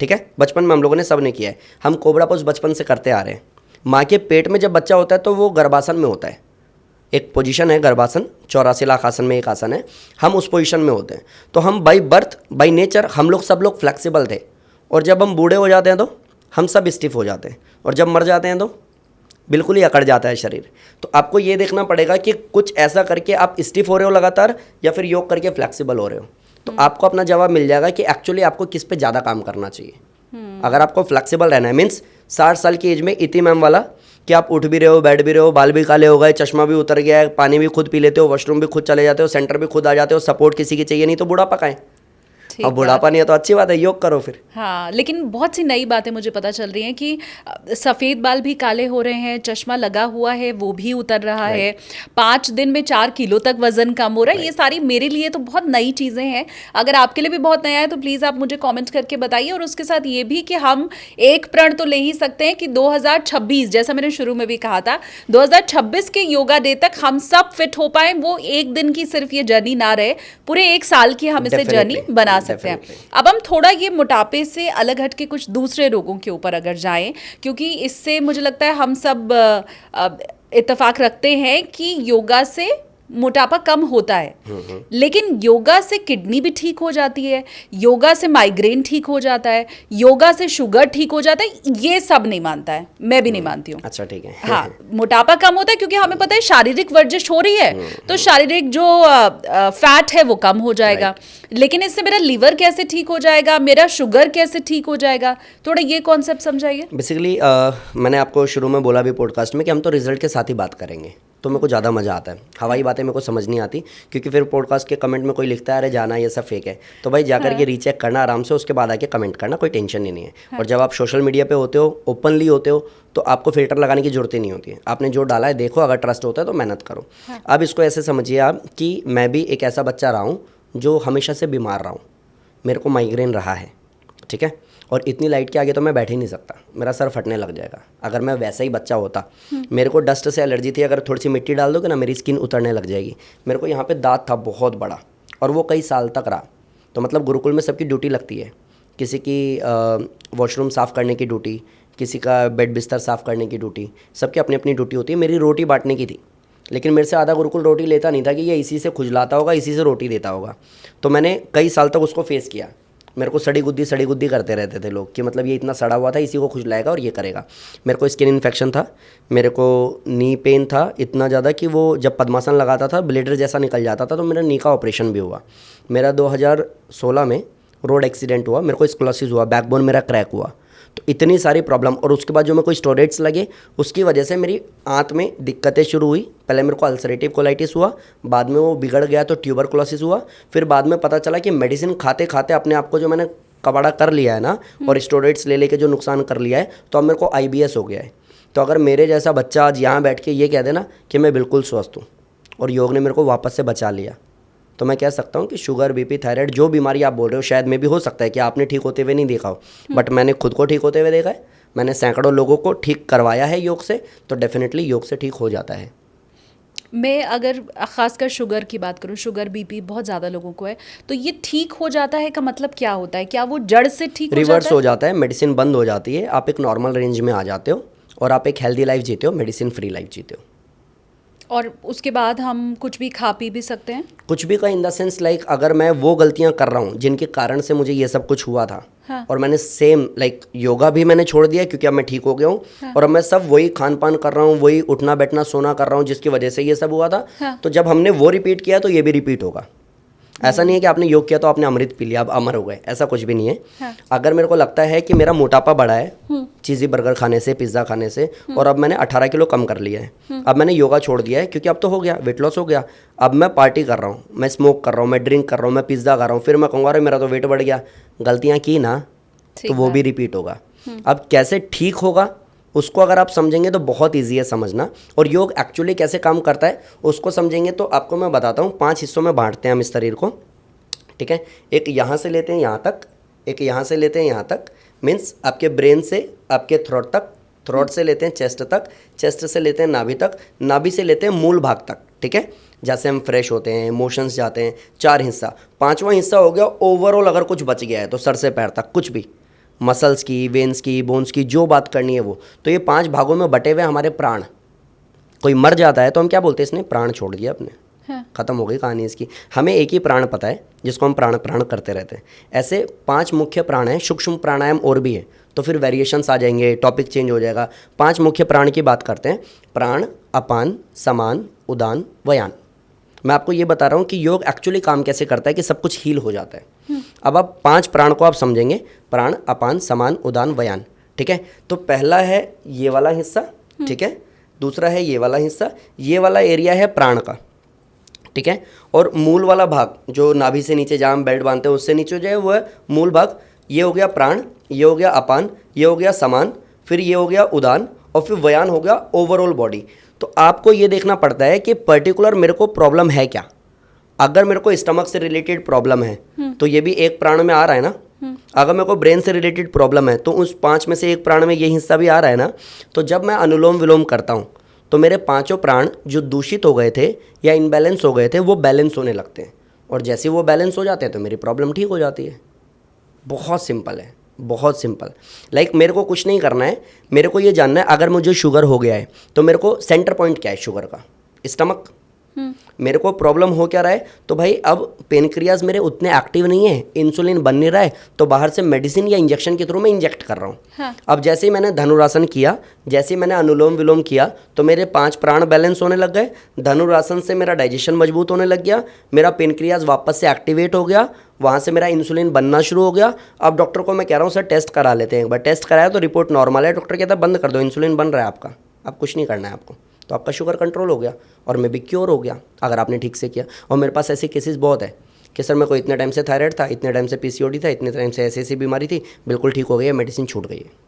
ठीक है, बचपन में हम लोगों ने सब ने किया है। हम कोबरा पोज बचपन से करते आ रहे हैं। माँ के पेट में जब बच्चा होता है तो वो गर्भासन में होता है, एक पोजीशन है गर्भासन, 84 लाख आसन में एक आसन है, हम उस पोजीशन में होते हैं। तो हम बाई बर्थ बाई नेचर हम लोग सब लोग फ्लेक्सिबल थे। और जब हम बूढ़े हो जाते हैं तो हम सब स्टिफ हो जाते हैं, और जब मर जाते हैं तो बिल्कुल ही अकड़ जाता है शरीर। तो आपको ये देखना पड़ेगा कि कुछ ऐसा करके आप स्टिफ हो रहे हो लगातार या फिर योग करके फ्लेक्सिबल हो रहे हो, तो आपको अपना जवाब मिल जाएगा कि एक्चुअली आपको किस पे ज़्यादा काम करना चाहिए। अगर आपको फ्लेक्सिबल रहना है, मीन्स 60 साल की एज में इति मैम वाला कि आप उठ भी रहे हो, बैठ भी रहे हो, बाल भी काले हो गए, चश्मा भी उतर गया है, पानी भी खुद पी लेते हो, वॉशरूम भी खुद चले जाते हो, सेंटर भी खुद आ जाते हो, सपोर्ट किसी की चाहिए नहीं, तो बुढ़ापा का है। अब बुढ़ापा नहीं है तो अच्छी बात है, योग करो फिर। हाँ, लेकिन बहुत सी नई बातें मुझे पता चल रही हैं कि सफ़ेद बाल भी काले हो रहे हैं, चश्मा लगा हुआ है वो भी उतर रहा है, 5 दिन में 4 किलो तक वजन कम हो रहा है। ये सारी मेरे लिए तो बहुत नई चीज़ें हैं। अगर आपके लिए भी बहुत नया है तो प्लीज़ आप मुझे कमेंट करके बताइए। और उसके साथ ये भी कि हम एक प्रण तो ले ही सकते हैं कि 2026, जैसा मैंने शुरू में भी कहा था, 2026 के योगा डे तक हम सब फिट हो पाए। वो एक दिन की सिर्फ ये जर्नी ना रहे, पूरे 1 साल की हम इसे जर्नी बना सकते हैं। अब हम थोड़ा ये मोटापे से अलग हट के कुछ दूसरे रोगों के ऊपर अगर जाएं, क्योंकि इससे मुझे लगता है हम सब इत्तेफाक रखते हैं कि योगा से मोटापा कम होता है, लेकिन योगा से किडनी भी ठीक हो जाती है, योगा से माइग्रेन ठीक हो जाता है, योगा से शुगर ठीक हो जाता है, ये सब नहीं मानता है, मैं भी नहीं मानती हूँ। अच्छा ठीक है। हाँ, मोटापा कम होता है क्योंकि हमें पता है शारीरिक वर्जिश हो रही है, तो शारीरिक जो फैट है वो कम हो जाएगा, लेकिन इससे मेरा लीवर कैसे ठीक हो जाएगा, मेरा शुगर कैसे ठीक हो जाएगा, थोड़ा ये कॉन्सेप्ट समझाइए। बेसिकली मैंने आपको शुरू में बोला भी पॉडकास्ट में कि हम तो रिजल्ट के साथ ही बात करेंगे, तो मेरे को ज़्यादा मज़ा आता है। हवाई बातें मेरे को समझ नहीं आती, क्योंकि फिर पॉडकास्ट के कमेंट में कोई लिखता है अरे जाना ये सब फेक है, तो भाई जाकर के रीचेक करना आराम से, उसके बाद आके कमेंट करना, कोई टेंशन ही नहीं है। और जब आप सोशल मीडिया पे होते हो, ओपनली होते हो, तो आपको फिल्टर लगाने की जरूरत ही नहीं होती है। आपने जो डाला है देखो, अगर ट्रस्ट होता है तो मेहनत करो। अब इसको ऐसे समझिए आप कि मैं भी एक ऐसा बच्चा रहा हूँ जो हमेशा से बीमार रहा हूँ, मेरे को माइग्रेन रहा है, ठीक है, और इतनी लाइट के आगे तो मैं बैठ ही नहीं सकता, मेरा सर फटने लग जाएगा। अगर मैं वैसा ही बच्चा होता, मेरे को डस्ट से एलर्जी थी, अगर थोड़ी सी मिट्टी डाल दोगे ना मेरी स्किन उतरने लग जाएगी। मेरे को यहाँ पे दांत था बहुत बड़ा, और वो कई साल तक रहा। तो मतलब गुरुकुल में सबकी ड्यूटी लगती है, किसी की वॉशरूम साफ़ करने की ड्यूटी, किसी का बेड बिस्तर साफ़ करने की ड्यूटी, सबकी अपनी अपनी ड्यूटी होती है। मेरी रोटी बांटने की थी, लेकिन मेरे से आधा गुरुकुल रोटी लेता नहीं था कि ये इसी से खुजलाता होगा, इसी से रोटी देता होगा। तो मैंने कई साल तक उसको फेस किया। मेरे को सड़ी गुद्दी करते रहते थे लोग कि मतलब ये इतना सड़ा हुआ था, इसी को खुजलाएगा और ये करेगा। मेरे को स्किन इन्फेक्शन था, मेरे को नी पेन था इतना ज़्यादा कि वो जब पद्मासन लगाता था ब्लेडर जैसा निकल जाता था, तो मेरा नी का ऑपरेशन भी हुआ। मेरा 2016 में रोड एक्सीडेंट हुआ, मेरे को स्क्लेरोसिस हुआ, बैकबोन मेरा क्रैक हुआ। तो इतनी सारी प्रॉब्लम, और उसके बाद जो मेरे को स्टेरॉइड्स लगे, उसकी वजह से मेरी आंत में दिक्कतें शुरू हुई। पहले मेरे को अल्सरेटिव कोलाइटिस हुआ, बाद में वो बिगड़ गया तो ट्यूबरकुलोसिस हुआ। फिर बाद में पता चला कि मेडिसिन खाते खाते अपने आप को जो मैंने कबाड़ा कर लिया है ना, और स्टेरॉइड्स ले लेके जो नुकसान कर लिया है, तो अब मेरे को IBS हो गया है। तो अगर मेरे जैसा बच्चा आज यहाँ बैठ के ये कह देना कि मैं बिल्कुल स्वस्थ हूँ और योग ने मेरे को वापस से बचा लिया, तो मैं कह सकता हूँ कि शुगर, BP, थायराइड, जो बीमारी आप बोल रहे हो, शायद में भी हो सकता है कि आपने ठीक होते हुए नहीं देखा हो, बट मैंने खुद को ठीक होते हुए देखा है। मैंने सैकड़ों लोगों को ठीक करवाया है योग से, तो डेफिनेटली योग से ठीक हो जाता है। मैं अगर ख़ासकर शुगर की बात करूँ, शुगर BP बहुत ज़्यादा लोगों को है, तो ये ठीक हो जाता है का मतलब क्या होता है? क्या वो जड़ से ठीक हो जाता है? रिवर्स हो जाता है, मेडिसिन बंद हो जाती है, आप एक नॉर्मल रेंज में आ जाते हो और आप एक हेल्दी लाइफ जीते हो, मेडिसिन फ्री लाइफ जीते हो। और उसके बाद हम कुछ भी खा पी भी सकते हैं? कुछ भी का इन द सेंस लाइक अगर मैं वो गलतियां कर रहा हूँ जिनके कारण से मुझे ये सब कुछ हुआ था, हाँ। और मैंने सेम लाइक योगा भी मैंने छोड़ दिया क्योंकि अब मैं ठीक हो गया हूँ, हाँ। और अब मैं सब वही खान पान कर रहा हूँ, वही उठना बैठना सोना कर रहा हूँ जिसकी वजह से ये सब हुआ था। हाँ। तो जब हमने वो रिपीट किया तो ये भी रिपीट होगा। ऐसा नहीं है कि आपने योग किया तो आपने अमृत पी लिया, आप अमर हो गए, ऐसा कुछ भी नहीं है। हाँ। अगर मेरे को लगता है कि मेरा मोटापा बढ़ा है चीज़ी बर्गर खाने से, पिज़्ज़ा खाने से, और अब मैंने 18 किलो कम कर लिया है, अब मैंने योगा छोड़ दिया है क्योंकि अब तो हो गया, वेट लॉस हो गया, अब मैं पार्टी कर रहा हूँ, मैं स्मोक कर रहा हूँ, मैं ड्रिंक कर रहा हूँ, मैं पिज़्ज़ा खा रहा हूँ, फिर मैं कहूँगा अरे मेरा तो वेट बढ़ गया। गलतियाँ की ना, तो वो भी रिपीट होगा। अब कैसे ठीक होगा उसको अगर आप समझेंगे तो बहुत ईजी है समझना, और योग एक्चुअली कैसे काम करता है उसको समझेंगे तो आपको मैं बताता हूँ। 5 हिस्सों में बांटते हैं हम इस शरीर को, ठीक है। एक यहाँ से लेते हैं यहाँ तक, एक यहाँ से लेते हैं यहाँ तक, मीन्स आपके ब्रेन से आपके थ्रोट तक, थ्रोट से लेते हैं चेस्ट तक, चेस्ट से लेते हैं नाभि तक, नाभि से लेते हैं मूल भाग तक, ठीक है, जैसे हम फ्रेश होते हैं, इमोशंस जाते हैं। 4 हिस्सा, 5वां हिस्सा हो गया ओवरऑल अगर कुछ बच गया है तो सर से पैर तक कुछ भी, मसल्स की, वेन्स की, बोन्स की, जो बात करनी है वो। तो ये 5 भागों में बटे हुए हमारे प्राण। कोई मर जाता है तो हम क्या बोलते हैं, इसने प्राण छोड़ दिया अपने, हाँ। खत्म हो गई कहानी इसकी। हमें एक ही प्राण पता है जिसको हम प्राण प्राण करते रहते हैं। ऐसे 5 मुख्य प्राण हैं, सूक्ष्म प्राणायाम और भी है, तो फिर वेरिएशंस आ जाएंगे, टॉपिक चेंज हो जाएगा। 5 मुख्य प्राण की बात करते हैं, प्राण, अपान, समान, उदान, व्यान। मैं आपको ये बता रहा हूँ कि योग एक्चुअली काम कैसे करता है कि सब कुछ हील हो जाता है। अब आप 5 प्राण को आप समझेंगे, प्राण, अपान, समान, उदान, व्यान, ठीक है। तो पहला है ये वाला हिस्सा, ठीक है, दूसरा है ये वाला हिस्सा, ये वाला एरिया है प्राण का, ठीक है, और मूल वाला भाग जो नाभि से नीचे जहाँ हम बेल्ट बांधते हैं उससे नीचे जो है वो है मूल भाग। ये हो गया प्राण, ये हो गया अपान, ये हो गया समान, फिर ये हो गया उदान, और फिर व्यान हो गया ओवरऑल बॉडी। तो आपको ये देखना पड़ता है कि पर्टिकुलर मेरे को प्रॉब्लम है क्या। अगर मेरे को स्टमक से रिलेटेड प्रॉब्लम है तो ये भी एक प्राण में आ रहा है ना। अगर मेरे को ब्रेन से रिलेटेड प्रॉब्लम है तो उस 5 में से एक प्राण में ये हिस्सा भी आ रहा है ना। तो जब मैं अनुलोम विलोम करता हूँ तो मेरे 5 प्राण जो दूषित हो गए थे या इनबैलेंस हो गए थे वो बैलेंस होने लगते हैं, और जैसे वो बैलेंस हो जाते हैं तो मेरी प्रॉब्लम ठीक हो जाती है। बहुत सिंपल है, बहुत सिंपल। लाइक मेरे को कुछ नहीं करना है, मेरे को ये जानना है अगर मुझे शुगर हो गया है तो मेरे को सेंटर पॉइंट क्या है शुगर का, स्टमक, मेरे को प्रॉब्लम हो क्या रहा है, तो भाई अब पेनक्रियाज मेरे उतने एक्टिव नहीं है, इंसुलिन बन नहीं रहा है, तो बाहर से मेडिसिन या इंजेक्शन के थ्रू मैं इंजेक्ट कर रहा हूँ। हाँ। अब जैसे ही मैंने धनुरासन किया, जैसे ही मैंने अनुलोम विलोम किया, तो मेरे 5 प्राण बैलेंस होने लग गए। धनुरासन से मेरा डाइजेशन मजबूत होने लग गया, मेरा पेनक्रियाज वापस से एक्टिवेट हो गया, वहाँ से मेरा इंसुलिन बनना शुरू हो गया। अब डॉक्टर को मैं कह रहा हूँ सर टेस्ट करा लेते हैं एक बार। टेस्ट कराया तो रिपोर्ट नॉर्मल है। डॉक्टर कहता है बंद कर दो, इंसुलिन बन रहा है आपका, अब कुछ नहीं करना है आपको, तो आपका शुगर कंट्रोल हो गया और मैं भी क्योर हो गया अगर आपने ठीक से किया। और मेरे पास ऐसे केसेस बहुत है कि सर मेरे को इतने टाइम से थायराइड था, इतने टाइम से पीसीओडी था, इतने टाइम से ऐसी बीमारी थी, बिल्कुल ठीक हो गई है, मेडिसिन छूट गई है।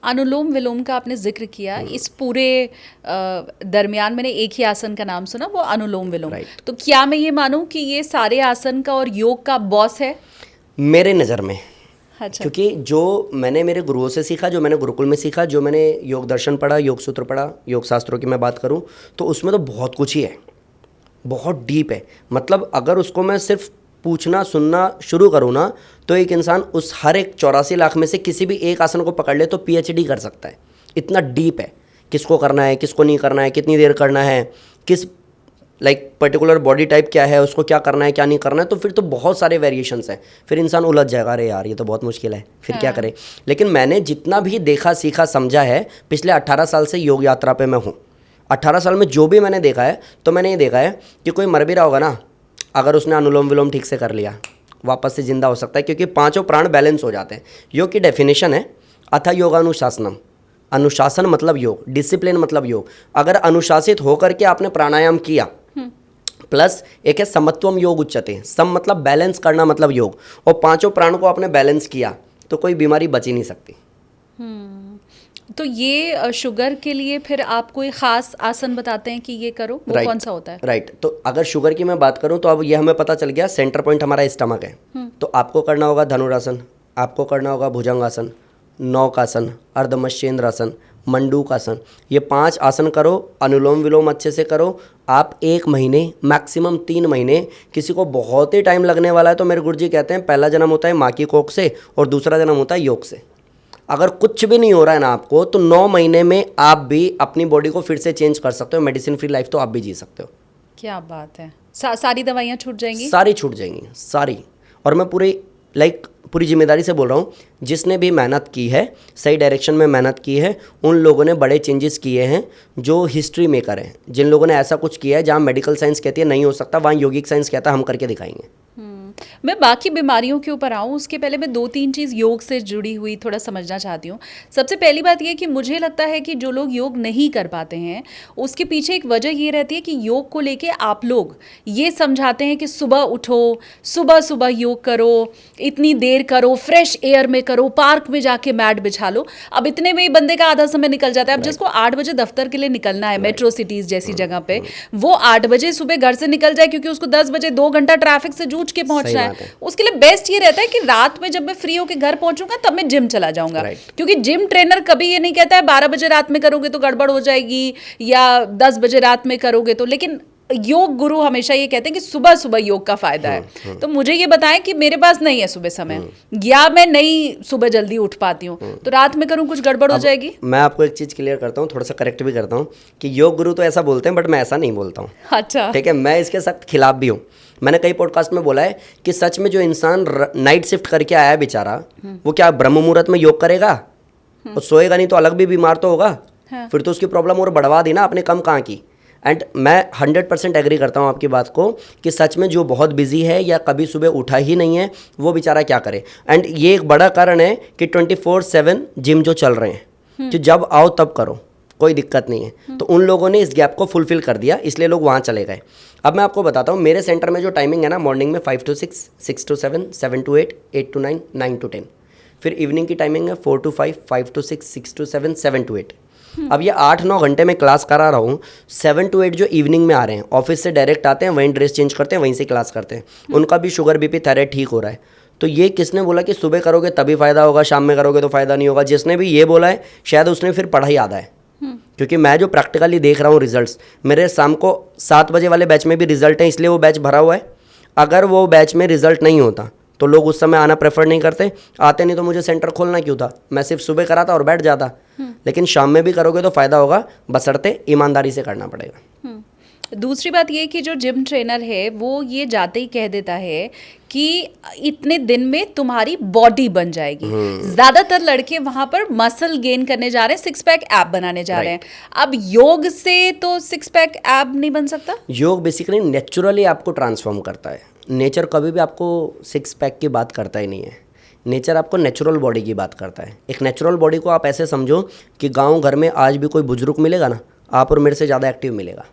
अनुलोम विलोम का आपने जिक्र किया, इस पूरे दरमियान मैंने एक ही आसन का नाम सुना, वो अनुलोम विलोम। Right. तो क्या मैं ये मानूं कि ये सारे आसन का और योग का बॉस है? मेरे नज़र में, अच्छा। क्योंकि जो मैंने मेरे गुरुओं से सीखा, जो मैंने गुरुकुल में सीखा, जो मैंने योग दर्शन पढ़ा, योग सूत्र पढ़ा, योग शास्त्रों की मैं बात करूं तो उसमें तो बहुत कुछ ही है, बहुत डीप है। मतलब अगर उसको मैं सिर्फ पूछना सुनना शुरू करूँ ना, तो एक इंसान उस हर एक 84 लाख में से किसी भी एक आसन को पकड़ ले तो पीएचडी कर सकता है। इतना डीप है, किसको करना है, किसको नहीं करना है, कितनी देर करना है, किस पर्टिकुलर बॉडी टाइप क्या है, उसको क्या करना है, क्या नहीं करना है, तो फिर तो बहुत सारे वेरिएशंस हैं। फिर इंसान उलझ जाएगा, अरे यार ये तो बहुत मुश्किल है, फिर क्या करें। लेकिन मैंने जितना भी देखा सीखा समझा है, पिछले 18 साल से योग यात्रा पे मैं हूँ। 18 साल में जो भी मैंने देखा है, तो मैंने ये देखा है कि कोई मर भी रहा होगा ना, अगर उसने अनुलोम विलोम ठीक से कर लिया, वापस से जिंदा हो सकता है, क्योंकि 5 प्राण बैलेंस हो जाते हैं। योग की डेफिनेशन है अथ योगानुशासनम। अनुशासन मतलब योग, डिसिप्लिन मतलब योग। अगर अनुशासित होकर के आपने प्राणायाम किया, प्लस एक है समत्वम योग उच्चते, सम मतलब बैलेंस करना मतलब योग, और 5 प्राण को आपने बैलेंस किया तो कोई बीमारी बच ही नहीं सकती। तो ये शुगर के लिए फिर आप कोई खास आसन बताते हैं कि ये करो, वो कौन सा होता है? राइट। तो अगर शुगर की मैं बात करूं तो अब ये हमें पता चल गया सेंटर पॉइंट हमारा स्टमक है। तो आपको करना होगा धनुरासन, आपको करना होगा भुजंगासन, नौकासन, अर्धमश्चेंद्रासन, मंडूकासन। ये 5 आसन करो, अनुलोम विलोम अच्छे से करो। आप 1 महीने मैक्सिमम 3 महीने, किसी को बहुत ही टाइम लगने वाला है तो मेरे गुरुजी कहते हैं पहला जन्म होता है माँ की कोख से और दूसरा जन्म होता है योग से। अगर कुछ भी नहीं हो रहा है ना आपको, तो 9 महीने में आप भी अपनी बॉडी को फिर से चेंज कर सकते हो। मेडिसिन फ्री लाइफ तो आप भी जी सकते हो। क्या बात है। सारी दवाइयाँ छूट जाएंगी? सारी छूट जाएंगी, सारी। और मैं पूरी जिम्मेदारी से बोल रहा हूँ, जिसने भी मेहनत की है, सही डायरेक्शन में मेहनत की है, उन लोगों ने बड़े चेंजेस किए हैं जो हिस्ट्री मेकर हैं। जिन लोगों ने ऐसा कुछ किया है जहाँ मेडिकल साइंस कहती है नहीं हो सकता, वहाँ योगिक साइंस कहता है हम करके दिखाएंगे। मैं बाकी बीमारियों के ऊपर आऊँ उसके पहले मैं 2-3 चीज़ योग से जुड़ी हुई थोड़ा समझना चाहती हूँ। सबसे पहली बात ये कि मुझे लगता है कि जो लोग योग नहीं कर पाते हैं उसके पीछे एक वजह ये रहती है कि योग को लेके आप लोग ये समझाते हैं कि सुबह उठो, सुबह सुबह योग करो, इतनी देर करो, फ्रेश एयर में करो, पार्क में जाके मैट बिछा लो। अब इतने में ही बंदे का आधा समय निकल जाता है। अब जिसको 8 बजे दफ्तर के लिए निकलना है मेट्रो सिटीज़ जैसी जगह पे, वो 8 बजे सुबह घर से निकल जाए क्योंकि उसको 10 बजे 2 घंटा ट्रैफिक से जूझ के पहुंचना है। उसके लिए बेस्ट ये रहता है कि रात में जब मैं फ्री होकर घर पहुंचूंगा तब मैं जिम चला जाऊंगा। क्योंकि जिम ट्रेनर कभी ये नहीं कहता है 12 बजे रात में करोगे तो गड़बड़ हो जाएगी या 10 बजे रात में करोगे तो, लेकिन योग गुरु हमेशा ये कहते हैं कि सुबह सुबह योग का फायदा है। तो मुझे ये बताएं कि मेरे पास नहीं है सुबह समय, या मैं नहीं सुबह जल्दी उठ पाती हूँ, तो रात में करूँ कुछ गड़बड़ हो जाएगी? मैं आपको एक चीज़ क्लियर करता हूँ, थोड़ा सा करेक्ट भी करता हूँ कि योग गुरु तो ऐसा बोलते हैं, बट मैं ऐसा नहीं बोलता हूँ। अच्छा, ठीक है। मैं इसके सख्त खिलाफ भी हूँ। मैंने कई पॉडकास्ट में बोला है कि सच में जो इंसान नाइट शिफ्ट करके आया है बेचारा, वो क्या ब्रह्म मुहूर्त में योग करेगा? वो सोएगा नहीं तो अलग भी बीमार तो होगा। फिर तो उसकी प्रॉब्लम और बढ़वा दी ना, अपने कम कहाँ की। एंड मैं 100% एग्री करता हूँ आपकी बात को कि सच में जो बहुत बिजी है या कभी सुबह उठा ही नहीं है, वो बेचारा क्या करे। एंड ये एक बड़ा कारण है कि 24/7 जिम जो चल रहे हैं, कि जब आओ तब करो, कोई दिक्कत नहीं है। तो उन लोगों ने इस गैप को फुलफिल कर दिया, इसलिए लोग वहाँ चले गए। अब मैं आपको बताता हूँ, मेरे सेंटर में जो टाइमिंग है ना, मॉर्निंग में 5 to 6, 6 to 7, 7 to 8, 8 to 9, 9 to 10। फिर इवनिंग की टाइमिंग है 4 to 5, 5 to 6, 6 to 7, 7 to 8। अब ये 8-9 घंटे में क्लास करा रहा हूँ। 7 to 8 जो इवनिंग में आ रहे हैं, ऑफिस से डायरेक्ट आते हैं, वहीं ड्रेस चेंज करते हैं, वहीं से क्लास करते हैं, उनका भी शुगर बीपी थायराइड ठीक हो रहा है। तो ये किसने बोला कि सुबह करोगे तभी फ़ायदा होगा, शाम में करोगे तो फ़ायदा नहीं होगा? जिसने भी ये बोला है शायद उसने फिर पढ़ा ही आधा है। क्योंकि मैं जो प्रैक्टिकली देख रहा हूँ रिजल्ट्स, मेरे शाम को 7 बजे वाले बैच में भी रिजल्ट हैं, इसलिए वो बैच भरा हुआ है। अगर वो बैच में रिजल्ट नहीं होता तो लोग उस समय आना प्रेफर नहीं करते, आते नहीं तो मुझे सेंटर खोलना क्यों था, मैं सिर्फ सुबह कराता और बैठ जाता। लेकिन शाम में भी करोगे तो फ़ायदा होगा, बशर्ते ईमानदारी से करना पड़ेगा। दूसरी बात ये कि जो जिम ट्रेनर है वो ये जाते ही कह देता है कि इतने दिन में तुम्हारी बॉडी बन जाएगी। ज्यादातर लड़के वहां पर मसल गेन करने जा रहे हैं, सिक्स पैक एब बनाने जा रहे हैं। अब योग से तो सिक्स पैक एब नहीं बन सकता। योग बेसिकली नेचुरली आपको ट्रांसफॉर्म करता है। नेचर कभी भी आपको सिक्स पैक की बात करता ही नहीं है। नेचर आपको नेचुरल बॉडी की बात करता है। एक नेचुरल बॉडी को आप ऐसे समझो कि गांव घर में आज भी कोई बुजुर्ग मिलेगा ना, आप और मेरे से ज़्यादा एक्टिव मिलेगा।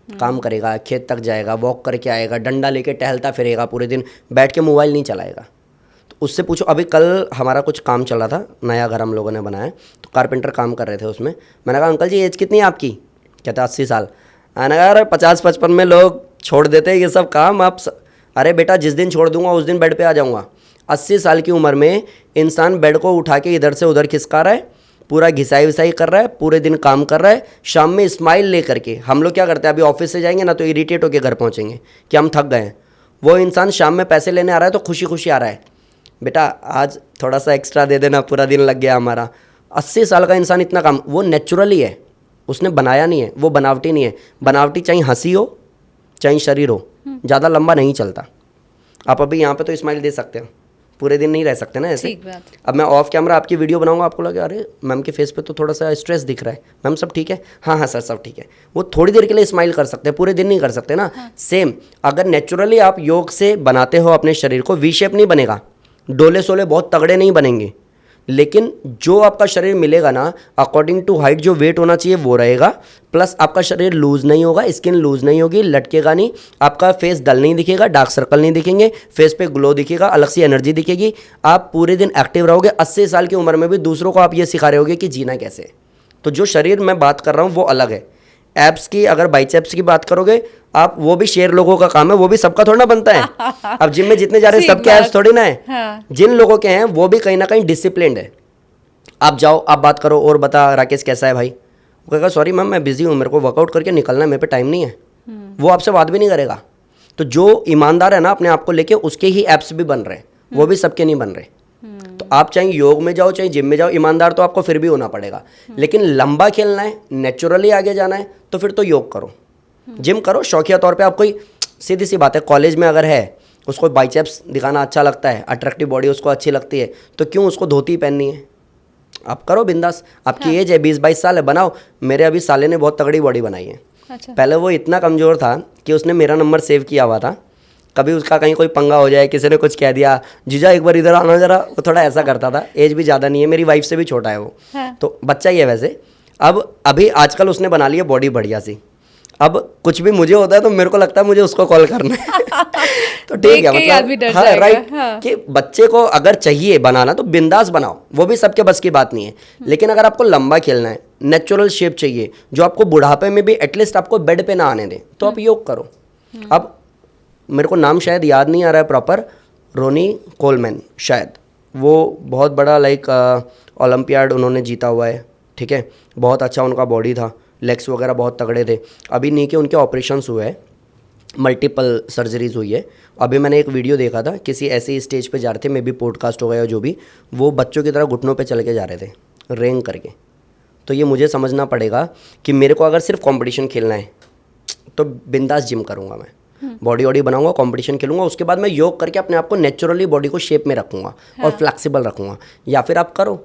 काम करेगा, खेत तक जाएगा, वॉक करके आएगा, डंडा लेके टहलता फिरेगा पूरे दिन, बैठ के मोबाइल नहीं चलाएगा। तो उससे पूछो, अभी कल हमारा कुछ काम चला था, नया घर हम लोगों ने बनाया, तो कारपेंटर काम कर रहे थे उसमें। मैंने कहा अंकल जी एज कितनी है आपकी? कहते 80 साल। मैंने कहा अरे 50-55 में लोग छोड़ देते हैं ये सब काम। अरे बेटा जिस दिन छोड़ दूंगा उस दिन बेड पे आ जाऊंगा। 80 साल की उम्र में इंसान बेड को उठा के इधर से उधर खिसका रहा है, पूरा घिसाई विसाई कर रहा है, पूरे दिन काम कर रहा है, शाम में स्माइल लेकर के। हम लोग क्या करते हैं, अभी ऑफिस से जाएंगे ना तो इरिटेट होकर घर पहुंचेंगे कि हम थक गए हैं। वो इंसान शाम में पैसे लेने आ रहा है तो खुशी खुशी आ रहा है, बेटा आज थोड़ा सा एक्स्ट्रा दे देना, पूरा दिन लग गया हमारा। 80 साल का इंसान इतना काम, वो नेचुरली है, उसने बनाया नहीं है, वो बनावटी नहीं है। बनावटी चाहे हंसी हो चाहे शरीर हो, ज़्यादा लंबा नहीं चलता। आप अभी यहाँ पे तो स्माइल दे सकते हो, पूरे दिन नहीं रह सकते ना ऐसे। अब मैं ऑफ कैमरा आपकी वीडियो बनाऊंगा, आपको लगे अरे मैम के फेस पे तो थोड़ा सा स्ट्रेस दिख रहा है, मैम सब ठीक है? हाँ हाँ सर सब ठीक है। वो थोड़ी देर के लिए स्माइल कर सकते हैं, पूरे दिन नहीं कर सकते ना। सेम अगर नेचुरली आप योग से बनाते हो अपने शरीर को, वी शेप नहीं बनेगा, डोले सोले बहुत तगड़े नहीं बनेंगे, लेकिन जो आपका शरीर मिलेगा ना अकॉर्डिंग टू हाइट, जो वेट होना चाहिए वो रहेगा। प्लस आपका शरीर लूज नहीं होगा, स्किन लूज नहीं होगी, लटकेगा नहीं, आपका फेस डल नहीं दिखेगा, डार्क सर्कल नहीं दिखेंगे, फेस पे ग्लो दिखेगा, अलग सी एनर्जी दिखेगी। आप पूरे दिन एक्टिव रहोगे। 80 साल की उम्र में भी दूसरों को आप ये सिखा रहे होगे कि जीना कैसे। तो जो शरीर मैं बात कर रहा हूँ वो अलग है। एब्स की, अगर बाइसेप्स की बात करोगे आप, वो भी शेर लोगों का काम है, वो भी सबका थोड़ा ना बनता है। अब जिम में जितने जा रहे हैं सबके एब्स थोड़ी ना है। हाँ। जिन लोगों के हैं वो भी कहीं ना कहीं डिसिप्लिन्ड है। आप जाओ, आप बात करो, और बता राकेश कैसा है भाई? वो कहेगा सॉरी मैम मैं बिजी हूँ, मेरे को वर्कआउट करके निकलना है, मेरे पे टाइम नहीं है। वो आपसे बात भी नहीं करेगा। तो जो ईमानदार है ना अपने आप को लेके, उसके ही एप्स भी बन रहे हैं, वो भी सबके नहीं बन रहे। तो आप चाहे योग में जाओ चाहे जिम में जाओ, ईमानदार तो आपको फिर भी होना पड़ेगा। लेकिन लंबा खेलना है, नेचुरली आगे जाना है, तो फिर तो योग करो, जिम करो शौकिया तौर पे। आप कोई, सीधी सी बात है, कॉलेज में अगर है उसको बाइसेप्स दिखाना अच्छा लगता है, अट्रैक्टिव बॉडी उसको अच्छी लगती है, तो क्यों उसको धोती पहननी है? आप करो बिंदास। आपकी एज है 20-22 साल है, बनाओ। मेरे अभी साले ने बहुत तगड़ी बॉडी बनाई है। अच्छा। पहले वो इतना कमज़ोर था कि उसने मेरा नंबर सेव किया हुआ था, कभी उसका कहीं कोई पंगा हो जाए, किसी ने कुछ कह दिया, जीजा एक बार इधर आना जरा, वो थोड़ा ऐसा करता था। एज भी ज़्यादा नहीं है, मेरी वाइफ से भी छोटा है वो। हाँ। तो बच्चा ही है वैसे। अब अभी आजकल उसने बना ली है बॉडी बढ़िया सी। अब कुछ भी मुझे होता है तो मेरे को लगता है मुझे उसको कॉल करना है। तो ठीक है, मतलब हाँ राइट। कि बच्चे को अगर चाहिए बनाना तो बिंदास बनाओ, वो भी सबके बस की बात नहीं है। लेकिन अगर आपको लंबा खेलना है, नेचुरल शेप चाहिए, जो आपको बुढ़ापे में भी एटलीस्ट आपको बेड पे ना आने दे, तो आप योग करो। अब मेरे को नाम शायद याद नहीं आ रहा है प्रॉपर, रोनी कोलमैन शायद, वो बहुत बड़ा लाइक ओलंपियाड उन्होंने जीता हुआ है, ठीक है। बहुत अच्छा उनका बॉडी था, लेग्स वगैरह बहुत तगड़े थे। अभी नी के उनके ऑपरेशंस हुए हैं, मल्टीपल सर्जरीज हुई है। अभी मैंने एक वीडियो देखा था, किसी ऐसे स्टेज पे जा रहे थे, मे बी पॉडकास्ट हो गया जो भी, वो बच्चों की तरह घुटनों पे चल के जा रहे थे रेंग करके। तो ये मुझे समझना पड़ेगा कि मेरे को अगर सिर्फ कंपटीशन खेलना है तो बिंदास जिम करूँगा, मैं बॉडी वॉडी बनाऊंगा, कंपटीशन खेलूंगा, उसके बाद मैं योग करके अपने आप को नेचुरली बॉडी को शेप में रखूँगा और फ्लेक्सिबल रखूँगा। या फिर आप करो,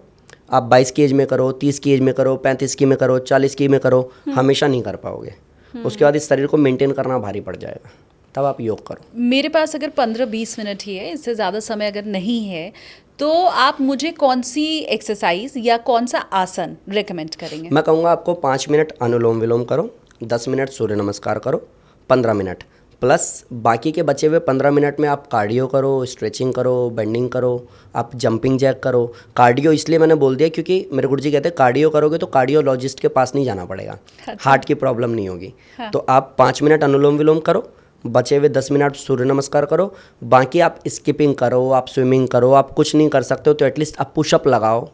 आप 22 की एज में करो, 30 की एज में करो, 35 की में करो, 40 की में करो, हमेशा नहीं कर पाओगे। उसके बाद इस शरीर को मेंटेन करना भारी पड़ जाएगा, तब आप योग करो। मेरे पास अगर 15-20 मिनट ही है, इससे ज़्यादा समय अगर नहीं है, तो आप मुझे कौन सी एक्सरसाइज या कौन सा आसन रेकमेंड करेंगे? मैं कहूँगा आपको 5 मिनट अनुलोम विलोम करो, 10 मिनट सूर्य नमस्कार करो, 15 मिनट प्लस बाकी के बचे हुए 15 मिनट में आप कार्डियो करो, स्ट्रेचिंग करो, बेंडिंग करो, आप जंपिंग जैक करो। कार्डियो इसलिए मैंने बोल दिया क्योंकि मेरे गुरुजी कहते हैं कार्डियो करोगे तो कार्डियोलॉजिस्ट के पास नहीं जाना पड़ेगा, हार्ट की प्रॉब्लम नहीं होगी। तो आप 5 मिनट अनुलोम विलोम करो, बचे हुए 10 मिनट सूर्य नमस्कार करो, बाकी आप स्किपिंग करो, आप स्विमिंग करो। आप कुछ नहीं कर सकते हो तो एटलीस्ट आप पुशअप लगाओ,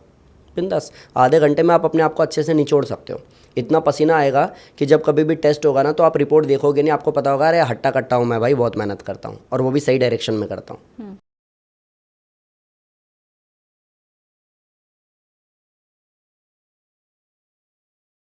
बिंदास। आधे घंटे में आप अपने आप को अच्छे से निचोड़ सकते हो। इतना पसीना आएगा कि जब कभी भी टेस्ट होगा ना तो आप रिपोर्ट देखोगे नहीं, आपको पता होगा अरे हट्टा कट्टा हूँ मैं भाई, बहुत मेहनत करता हूँ और वो भी सही डायरेक्शन में करता हूँ।